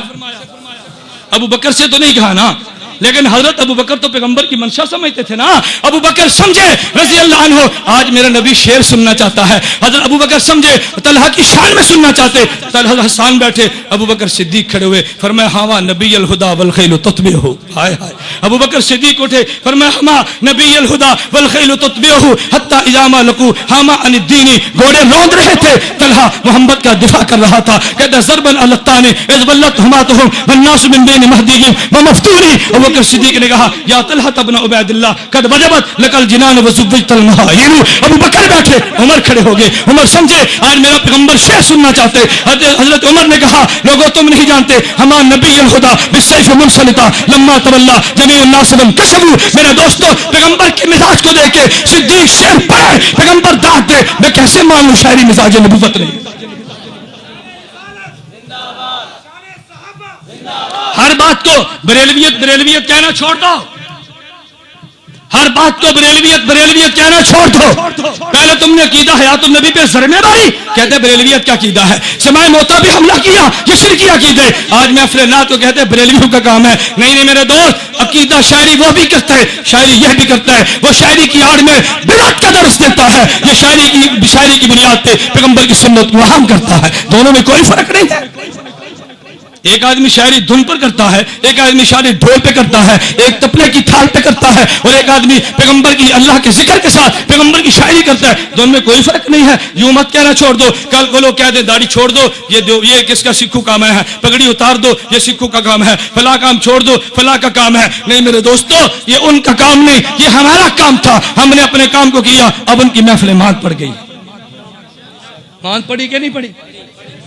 ابو بکر سے تو نہیں کہا نا, لیکن حضرت ابو بکر تو پیغمبر کی منشا سمجھتے تھے نا. ابو بکر سمجھے رضی اللہ عنہ, آج میرا نبی شعر سننا چاہتا ہے. حضرت ابو بکر سمجھے طلحہ کی شان میں سننا چاہتے. طلحہ حسان بیٹھے, ابو بکر صدیق کھڑے ہوئے, فرمایا ہاں نبی الہدا والخیل تتبعہ. ہائے ہائے, ابو بکر صدیق اٹھے, فرمایا ہاں نبی الہدا والخیل تتبعہ حتی اذا ما لقوا ہاما عن الدین. گھوڑے روند رہے تھے, طلحہ محمد کا دفاع کر رہا تھا. کہتا ضربا علی الطعن اذ ولت حماتهم والناس من بین مہدیهم ومفتونی. ابو بکر صدیق نے کہا یا طلحہ ابن عبید اللہ قد وجبت لك الجنان وزوجت المحارم. ابو بکر بیٹھے, عمر کھڑے ہو گئے. عمر سمجھے آج میرا پیغمبر شعر سننا چاہتے. حضرت عمر نے کہا لوگوں تم نہیں جانتے ہمارا نبی الہدا بالسیف منسلطا لما تولا جميع الناس وانكسبوا. میرے دوستو پیغمبر کے مزاج کو دیکھ کے صدیق شعر پڑھے, پیغمبر داد دے, میں کیسے مانوں شاعری مزاج نبوت نہیں. ہر بات کو بریلویت بریلویت کہنا چھوڑ دو, ہر بات کو بریلویت بریلویت کہنا چھوڑ دو. پہلے تم نے عقیدہ حیات النبی پہ سرمے بھائی کہتے بریلویت کیا عقیدہ ہے, سماع موتا بھی حملہ کیا, یہ شرکی عقیدے. آج محفل نعت کو کہتے بریلویوں کا کام ہے. نہیں نہیں میرے دوست, عقیدہ شاعری وہ بھی کرتا ہے, شاعری یہ بھی کرتا ہے. وہ شاعری کی آڑ میں بدعت کا درس دیتا ہے, یہ شاعری کی بنیاد پہ پیغمبر کی سنت کو عام کرتا ہے. دونوں میں کوئی فرق نہیں ہے. ایک آدمی شاعری دھن پر کرتا ہے, ایک آدمی شاعری ڈھول پہ کرتا ہے, ایک تپلے کی تھال پہ کرتا ہے, اور ایک آدمی پیغمبر کی اللہ کے ذکر کے ساتھ پیغمبر کی شاعری کرتا ہے. دونوں میں کوئی فرق نہیں ہے. یوں مت کہنا چھوڑ دو, کل کو لوگ کہہ دیں داڑھی چھوڑ دو, یہ کس کا سکھوں کام ہے, پگڑی اتار دو یہ سکھوں کا کام ہے, فلاں کام چھوڑ دو فلاں کا کام ہے. نہیں میرے دوستو, یہ ان کا کام نہیں, یہ ہمارا کام تھا. ہم نے اپنے کام کو کیا, اب ان کی محفلیں ماند پڑ گئی. ماند پڑی کہ نہیں پڑی؟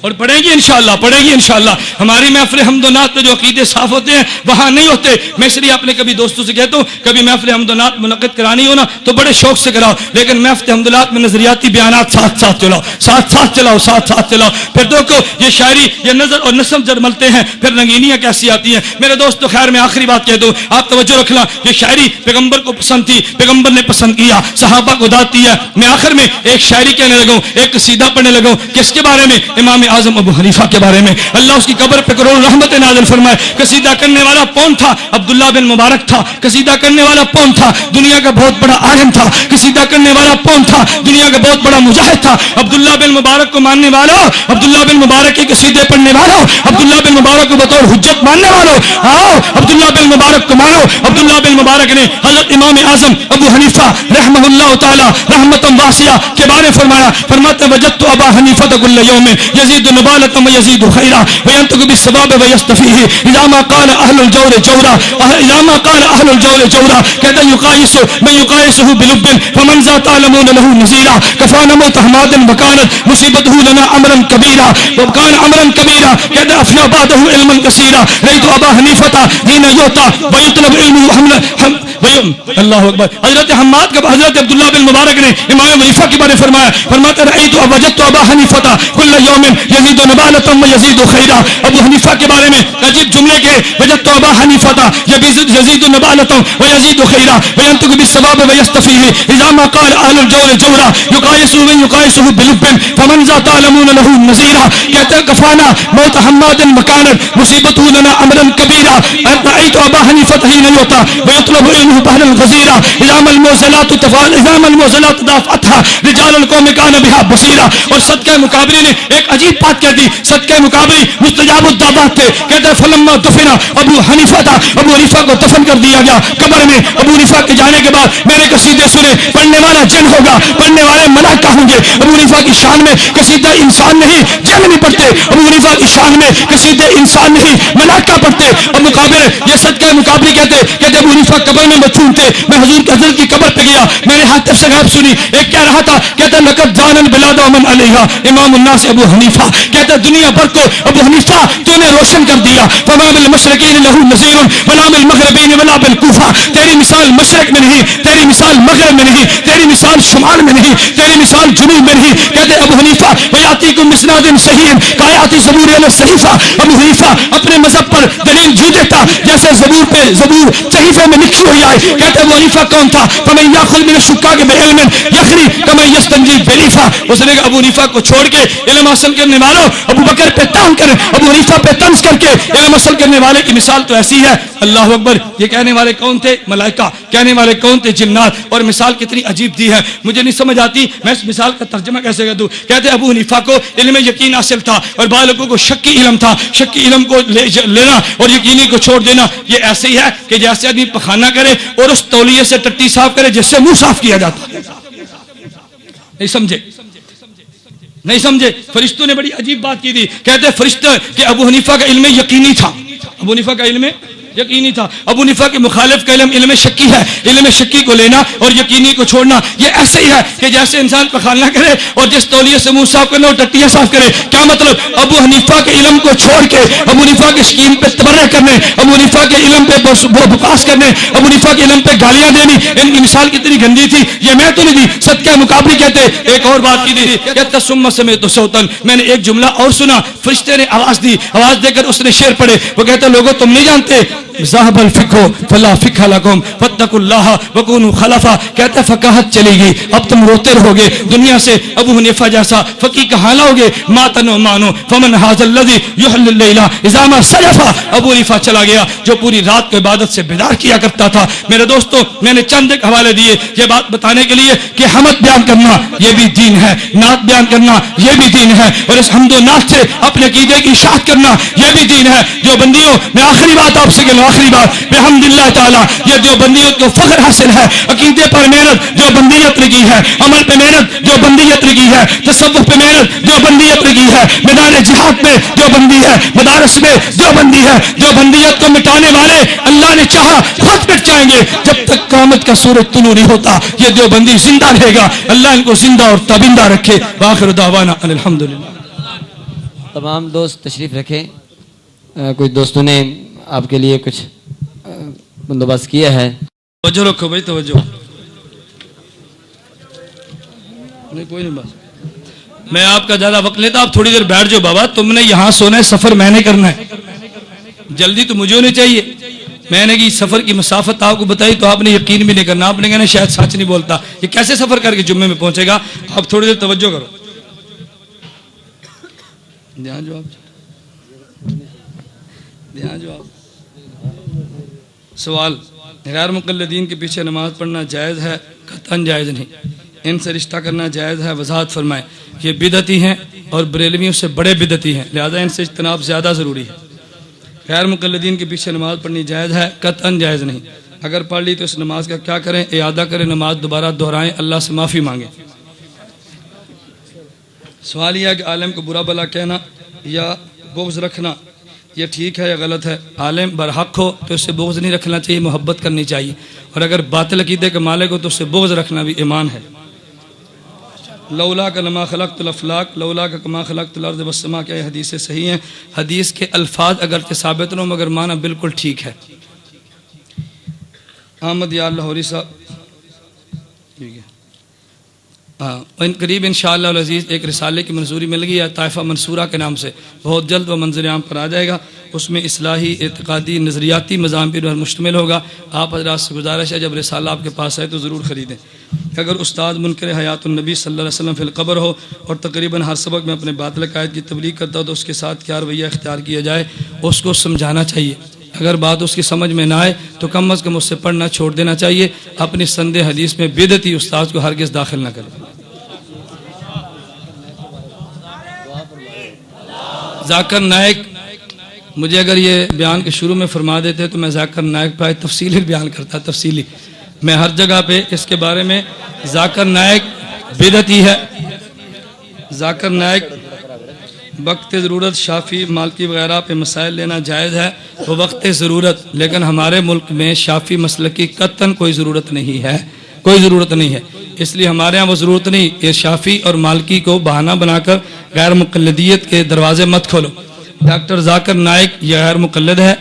اور پڑھے گی انشاءاللہ, پڑھے گی انشاءاللہ. ہماری محفل حمد و نعت میں جو عقیدے صاف ہوتے ہیں وہاں نہیں ہوتے. میں اس لیے اپنے کبھی دوستوں سے کہتا ہوں کبھی محفل حمد و نعت منعقد کرانی ہو نا تو بڑے شوق سے کراؤ, لیکن محفل حمد و نعت میں نظریاتی بیانات ساتھ ساتھ چلاؤ, ساتھ ساتھ چلاؤ, ساتھ ساتھ چلاؤ. پھر دیکھو یہ شاعری یہ نظر اور نسم جب ملتے ہیں پھر رنگینیاں کیسی آتی ہیں. میرے دوستو خیر میں آخری بات کہہ دوں, آپ توجہ رکھنا. یہ شاعری پیغمبر کو پسند تھی, پیغمبر نے پسند کیا, صحابہ کو داد دیا. میں آخر میں ایک شاعری کہنے لگا, ایک قصیدہ پڑھنے لگا. کس کے بارے میں؟ امام اعظم ابو حنیفہ کے بارے میں. اللہ اس کی قبر پہ کروڑ رحمت نازل فرمائے. قصیدہ کرنے والا کون تھا؟ عبداللہ بن مبارک تھا. قصیدہ کرنے والا کون تھا؟ دنیا کا بہت بڑا عالم تھا. قصیدہ کرنے والا کون تھا؟ دنیا کا بہت بڑا مجاہد تھا. عبداللہ بن مبارک کو ماننے والوں, عبداللہ بن مبارک کے قصیدے پڑھنے والوں, عبداللہ بن مبارک کو بطور حجت ماننے والوں, آؤ عبداللہ بن مبارک کو مانو. عبداللہ بن مبارک نے حضرت امام اعظم ابو حنیفہ رحمہ اللہ تعالی رحمۃ واسعہ کے بارے فرمایا, فرماتے وجدت ابا حنیفہ کل یوم یزید نبالۃ ویزید خیرا وینطق بالصواب ویستفیہ اذا ما قال اہل الجور جورا, اذا ما قال اہل الجور جورا کہتا یقایس من یقایسہ بلب فمن ذا تعلمون له نذیرا کفانا موت حماد وکانت مصیبته لنا امرا کبیرا وکان امرا کبیرا کہتا افنا بعده علما کثیرا رأیت ابا حنیفہ حین یؤتی ویطلب علمه اللہ اکبر. حضرت حماد کا حضرت عبداللہ بن مبارک نے امام حنیفہ کے بارے میں فرمایا، فرماتا رأیت وجدت ابا حنیفہ کل یوم یزید نبالۃ ویزید خیرا. ابو حنیفہ کے بارے میں عجیب جملے کے وجدت ابا حنیفہ یزید نبالۃ ویزید خیرا وینطق بالصواب ویستفیہ اذا ما قال اهل الجور جورا یقایسه من یقایسه بلب فمن ذا تعلمون له نذیرا. کہتے کفانا موت حماد مکانا مصیبته لنا امرا کبیرا. رأیت ابا حنیفہ حين يؤتى ويطلب علمه بحر الغزيرة اذا ما الموزلات تفعل اذا ما الموزلات دافعتها رجال القوم كان بها بصيرا. اور صدقہ مقابری نے ایک عجیب بات کہہ دی. صدقہ مقابری مستجاب الدعوات تھے. کہتے فلما دفن ابو حنیفہ تھا، ابو حنیفہ کو دفن کر دیا گیا قبر میں. ابو حنیفہ کے جانے کے بعد میں نے قصیدے سنے، پڑھنے والا جن ہوگا، پڑھنے والے ملائکہ ہوں گے. ابو حنیفہ کی شان میں قصیدہ انسان نہیں جن نہیں پڑھتے، ابو حنیفہ کی شان میں قصیدے انسان نہیں ملائکہ پڑھتے. اور مقابر یہ صدقہ مقابری کہتے ابو حنیفہ قبر میں مدفون تھے. میں حضور کے حضرت کی قبر پہ گیا، میں نے حاطب سے غیب سنی. ایک کہہ رہا تھا، کہتا لقد زان البلاد ومن علیہا امام الناس ابو حنیفہ. کہتا دنیا بھر کو ابو حنیفہ تو نے روشن کر دیا. فما بالمشرقین له نذیر ولا بالمغربین ولا بالکوفہ. تیری مثال مشرق میں نہیں، تیری مثال مغرب میں نہیں، تیری مثال شمال میں نہیں، تیری مثال جنوب میں نہیں. کہتے ابو حنیفہ ویاتیکم مسناد صحیح کایات زبور علی الصحیفہ. ابو حنیفہ اپنے مذہب پر دلیل جو دیتا جیسے زبور پہ زبور صحیفے میں لکھی ہوئی آئے. کہتے ابو حنیفہ کون تھا؟ فمن یاخذ من الشکاک بعلم یخری کما یستنجی بلیفہ. اس نے ابو حنیفہ کو چھوڑ کے علم حاصل کرنے والوں ابو بکر پہ طعن کر، ابو حنیفہ پہ طنز کر کے علم حاصل کرنے والے کی مثال تو ایسی ہے. اللہ اکبر. یہ کہنے والے کون تھے؟ ملائکہ. کہنے والے کون تھے؟ جنات. اور مثال کتنی عجیب دی ہے، مجھے نہیں سمجھ آتی میں اس مثال کا ترجمہ کیسے کر دوں. کہتے ابو حنیفہ کو علم یقین حاصل تھا اور بعض لوگوں کو شکی علم تھا. شکی علم کو لینا اور یقینی کو چھوڑ دینا یہ ایسے ہی ہے کہ جیسے آدمی پخانہ کرے اور اس تولیے سے ٹٹی صاف کرے جس سے منہ صاف کیا جاتا ہے. نہیں سمجھے؟ نہیں سمجھے؟ فرشتوں نے بڑی عجیب بات کی تھی. کہتے فرشتے کہ ابو حنیفہ کا علم یقینی تھا. ابو حنیفہ کا علم یقینی تھا. ابو حنیفہ کے مخالف کا علم شکی ہے. علم شکی کو لینا اور یقینی کو چھوڑنا یہ ایسے ہی ہے کہ جیسے انسان پخانہ کرے اور جس تولیے سے منہ صاف کرنا اور ٹٹیاں صاف کرے. کیا مطلب؟ ابو حنیفہ کے علم کو چھوڑ کے ابو حنیفہ کے شکیم پہ تبرہ کرنے، ابو حنیفہ کے علم پہ بکواس کرنے، ابو حنیفہ کے علم پہ گالیاں دینی، ان کی مثال کتنی گندی تھی. یہ میں تو نہیں دی، صدقہ مقابری کہتے. ایک اور بات کی تھی، کہتا ثم سمعت صوتا. میں نے ایک جملہ اور سنا، فرشتے نے آواز دی، آواز دے کر اس نے شعر پڑھے. وہ کہتا لوگوں تم نہیں جانتے ذهب الفقه فلا فقه لكم فاتقوا الله وكونوا خلفا. کہتا فقاہت چلی گئی، اب تم روتے رہو گے دنیا سے. ابو حنیفہ جیسا فقیہ کہاں لاؤ گے؟ ماتنو مانو فمن هذا الذي يحل الليل اذا ما سجف. ابو حنیفہ چلا گیا جو پوری رات کو عبادت سے بیدار کیا کرتا تھا. میرے دوستو میں نے چند ایک حوالے دیے یہ بات بتانے کے لیے کہ حمد بیان کرنا یہ بھی دین ہے، نعت بیان کرنا یہ بھی دین ہے، اور اس حمد و نعت سے اپنے عقیدے کی اشاعت کرنا یہ بھی دین ہے. جو بندیوں میں آخری بات آپ سے کہوں، آخری بات بحمداللہ تعالی یہ دیوبندیت کو فخر حاصل ہے. عقیدے پر محنت جو بندیت لگی ہے، عمل پہ محنت جو بندیت لگی ہے، تصوف پہ محنت جو بندیت لگی ہے، میدان جہاد میں جو بندی ہے، مدارس میں جو بندی ہے. جو بندیت کو مٹانے والے اللہ نے چاہا خود مٹ جائیں گے. جب تک قیامت کا سورج طلوع نہیں ہوتا یہ دیوبندی زندہ رہے گا. اللہ ان کو زندہ اور تابندہ رکھے. وآخر دعوانا الحمدللہ. تمام دوست تشریف رکھیں. کچھ دوستوں نے آپ کے لیے کچھ بندوبست کیا ہے. توجہ رکھو بھائی، توجہ. نہیں کوئی نہیں، بس میں آپ کا زیادہ وقت لیتا. آپ تھوڑی دیر بیٹھ جاؤ. بابا تم نے یہاں سونا ہے، سفر میں نے کرنا ہے. جلدی تو مجھے ہونی چاہیے. میں نے کہ سفر کی مسافت آپ کو بتائی تو آپ نے یقین بھی نہیں کرنا. آپ نے کہنا شاید سچ نہیں بولتا، یہ کیسے سفر کر کے جمعے میں پہنچے گا. آپ تھوڑی دیر توجہ کرو. دھیان جو آپ دھیان جو آپ سوال، غیر مقلدین کے پیچھے نماز پڑھنا جائز ہے؟ قطعاً جائز نہیں. ان سے رشتہ کرنا جائز ہے؟ وضاحت فرمائیں. یہ بدعتی ہیں اور بریلویوں سے بڑے بدعتی ہیں، لہذا ان سے اجتناب زیادہ ضروری ہے. غیر مقلدین کے پیچھے نماز پڑھنی جائز ہے؟ قطعاً جائز نہیں. اگر پڑھ لی تو اس نماز کا کیا کریں؟ اعادہ کریں، نماز دوبارہ دہرائیں، اللہ سے معافی مانگیں. سوال یہ ہے کہ عالم کو برا بلا کہنا یا بغض رکھنا یہ ٹھیک ہے یا غلط ہے؟ عالم برحق ہو تو اس سے بغض نہیں رکھنا چاہیے، محبت کرنی چاہیے. اور اگر باطل عقیدے کے مالک ہو تو اس سے بغض رکھنا بھی ایمان ہے. لولا کا لما خلقت الافلاق لولا کا کما خلقت الارض والسماء، کیا یہ حدیثیں صحیح ہیں؟ حدیث کے الفاظ اگر ثابت نہ ہوں مگر معنی بالکل ٹھیک ہے. احمد یار لاہوری صاحب ٹھیک ہے ان قریب انشاءاللہ العزیز ایک رسالے کی منظوری مل گئی ہے طائفہ منصورہ کے نام سے، بہت جلد وہ منظر عام پر آ جائے گا. اس میں اصلاحی اعتقادی نظریاتی مضامین پر مشتمل ہوگا. آپ حضرات سے گزارش ہے جب رسالہ آپ کے پاس آئے تو ضرور خریدیں. اگر استاد منکر حیات النبی صلی اللہ علیہ وسلم فی القبر ہو اور تقریباً ہر سبق میں اپنے باطل عقائد کی تبلیغ کرتا ہو تو اس کے ساتھ کیا رویہ اختیار کیا جائے؟ اس کو سمجھانا چاہیے. اگر بات اس کی سمجھ میں نہ آئے تو کم از کم اس سے پڑھنا چھوڑ دینا چاہیے. اپنی سند حدیث میں بدعتی استاد کو ہرگز داخل نہ کرے. ذاکر نائک مجھے اگر یہ بیان کے شروع میں فرما دیتے تو میں ذاکر نائک پہ تفصیلی بیان کرتا. تفصیلی میں ہر جگہ پہ اس کے بارے میں ذاکر نائک بدعتی ہے. ذاکر نائک وقت ضرورت شافی مالکی وغیرہ پہ مسائل لینا جائز ہے وہ وقت ضرورت، لیکن ہمارے ملک میں شافی مسلک کی قطعاً کوئی ضرورت نہیں ہے، کوئی ضرورت نہیں ہے. اس لیے ہمارے ہاں وہ ضرورت نہیں کہ شافی اور مالکی کو بہانہ بنا کر غیر مقلدیت کے دروازے مت کھولو. ڈاکٹر ذاکر نائک یہ غیر مقلد ہے،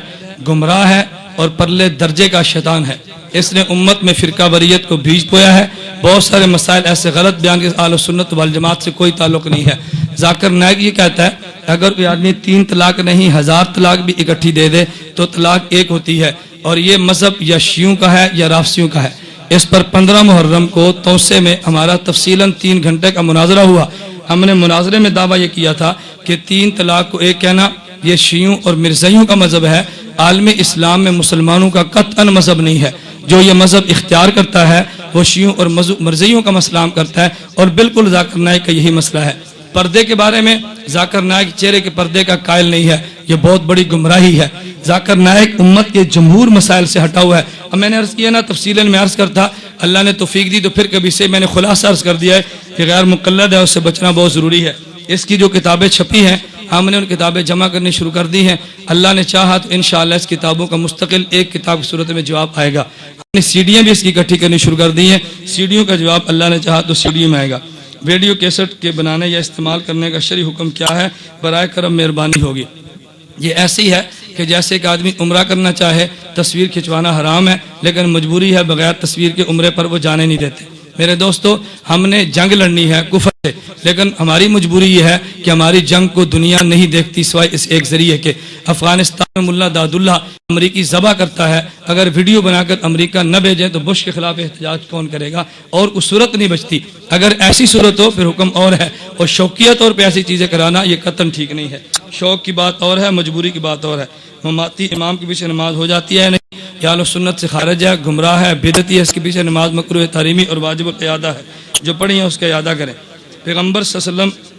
گمراہ ہے اور پرلے درجے کا شیطان ہے. اس نے امت میں فرقہ واریت کو بیج بویا ہے. بہت سارے مسائل ایسے غلط بیان کے اہل سنت والجماعت سے کوئی تعلق نہیں ہے. ذاکر نائک یہ کہتا ہے اگر کوئی آدمی 3 طلاق نہیں 1000 طلاق بھی اکٹھی دے دے تو طلاق ایک ہوتی ہے، اور یہ مذہب یا شیعوں کا ہے یا رافضیوں کا ہے. اس پر 15 محرم کو توسے میں ہمارا تفصیلاً 3 گھنٹے کا مناظرہ ہوا. ہم نے مناظرے میں دعویٰ یہ کیا تھا کہ 3 طلاق کو ایک کہنا یہ شیعوں اور مرزائیوں کا مذہب ہے. عالم اسلام میں مسلمانوں کا قطعاً مذہب نہیں ہے. جو یہ مذہب اختیار کرتا ہے وہ شیعوں اور مرزائیوں کا مسئلہ کرتا ہے، اور بالکل ذاکر نائک کا یہی مسئلہ ہے. پردے کے بارے میں ذاکر نائک چہرے کے پردے کا قائل نہیں ہے، یہ بہت بڑی گمراہی ہے. ذاکر نائک امت کے جمہور مسائل سے ہٹا ہوا ہے. اب میں نے عرض کیا نا تفصیلاً میں عرض کرتا، اللہ نے توفیق دی تو پھر کبھی سے میں نے خلاصہ عرض کر دیا ہے کہ غیر مقلد ہے، اس سے بچنا بہت ضروری ہے. اس کی جو کتابیں چھپی ہیں ہم نے ان کتابیں جمع کرنی شروع کر دی ہیں. اللہ نے چاہا تو انشاءاللہ اس کتابوں کا مستقل ایک کتاب کی صورت میں جواب آئے گا. ہم نے سیڈیاں بھی اس کی اکٹھی کرنی شروع کر دی ہیں. سیڈیوں کا جواب اللہ نے چاہا تو سیڈیوں میں آئے گا. ویڈیو کیسٹ کے بنانے یا استعمال کرنے کا شرعی حکم کیا ہے؟ برائے کرم مہربانی ہوگی. یہ ایسی ہے کہ جیسے ایک آدمی عمرہ کرنا چاہے تصویر کھنچوانا حرام ہے، لیکن مجبوری ہے بغیر تصویر کے عمرے پر وہ جانے نہیں دیتے. میرے دوستو ہم نے جنگ لڑنی ہے کفر سے، لیکن ہماری مجبوری یہ ہے کہ ہماری جنگ کو دنیا نہیں دیکھتی سوائے اس ایک ذریعے کے. افغانستان میں ملا داد اللہ امریکی ذبح کرتا ہے، اگر ویڈیو بنا کر امریکہ نہ بھیجیں تو بش کے خلاف احتجاج کون کرے گا؟ اور اس صورت نہیں بچتی. اگر ایسی صورت ہو پھر حکم اور ہے، اور شوقیہ طور پہ ایسی چیزیں کرانا یہ قطعاً ٹھیک نہیں ہے. شوق کی بات اور ہے، مجبوری کی بات اور ہے. مماتی امام کے پیچھے نماز ہو جاتی ہے نہیں، یا اہل سنت سے خارج ہے، گمراہ ہے، بدعتی ہے. اس کے پیچھے نماز مکروہ تحریمی اور واجب القیادہ ہے. جو پڑھی ہیں اس کا اعادہ کریں. پیغمبر صلی اللہ علیہ وسلم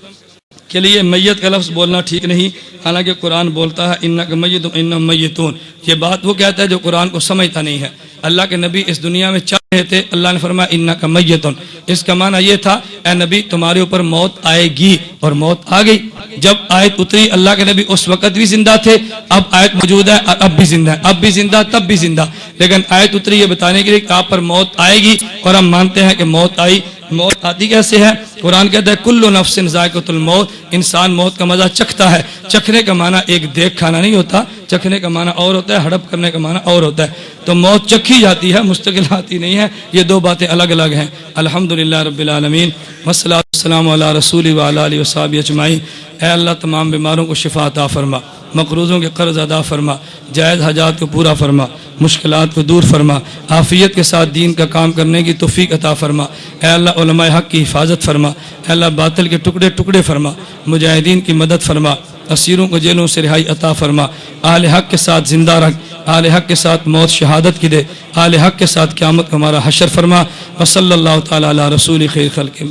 کے لیے میت کا لفظ بولنا ٹھیک نہیں، حالانکہ قرآن بولتا ہے انک میت انہم میتون. یہ بات وہ کہتا ہے جو قرآن کو سمجھتا نہیں ہے. اللہ کے نبی اس دنیا میں چل رہے تھے، اللہ نے فرمایا انک میتون. اس کا معنی یہ تھا اے نبی تمہارے اوپر موت آئے گی، اور موت آ گئی. جب آیت اتری اللہ کے نبی اس وقت بھی زندہ تھے، اب آیت موجود ہے اور اب بھی زندہ ہے، اب بھی زندہ تب بھی زندہ. لیکن آیت اتری یہ بتانے کے لیے کہ آپ پر موت آئے گی، اور ہم مانتے ہیں کہ موت آئی. موت آتی کیسے ہے؟ قرآن کہتا ہے کل نفس ذائقۃ الموت. انسان موت کا مزہ چکھتا ہے. چکھنے کا معنی ایک دیکھ کھانا نہیں ہوتا، چکھنے کا معنی اور ہوتا ہے، ہڑپ کرنے کا معنی اور ہوتا ہے. تو موت چکھی جاتی ہے، مستقل آتی نہیں ہے. یہ دو باتیں الگ الگ ہیں. الحمدللہ رب العالمین والصلاۃ والسلام علی رسول و علی آلہ وصحبہ اجمعین. اے اللہ تمام بیماروں کو شفا عطا فرما، مقروضوں کے قرض ادا فرما، جائز حاجات کو پورا فرما، مشکلات کو دور فرما، عافیت کے ساتھ دین کا کام کرنے کی توفیق عطا فرما. اے اللہ علماء حق کی حفاظت فرما. اے اللہ باطل کے ٹکڑے ٹکڑے فرما. مجاہدین کی مدد فرما. اسیروں کو جیلوں سے رہائی عطا فرما. اہل حق کے ساتھ زندہ رکھ. اہل حق کے ساتھ موت شہادت کی دے. اہل حق کے ساتھ قیامت کا ہمارا حشر فرما. وصلی اللہ تعالی علی رسول خیر خلق.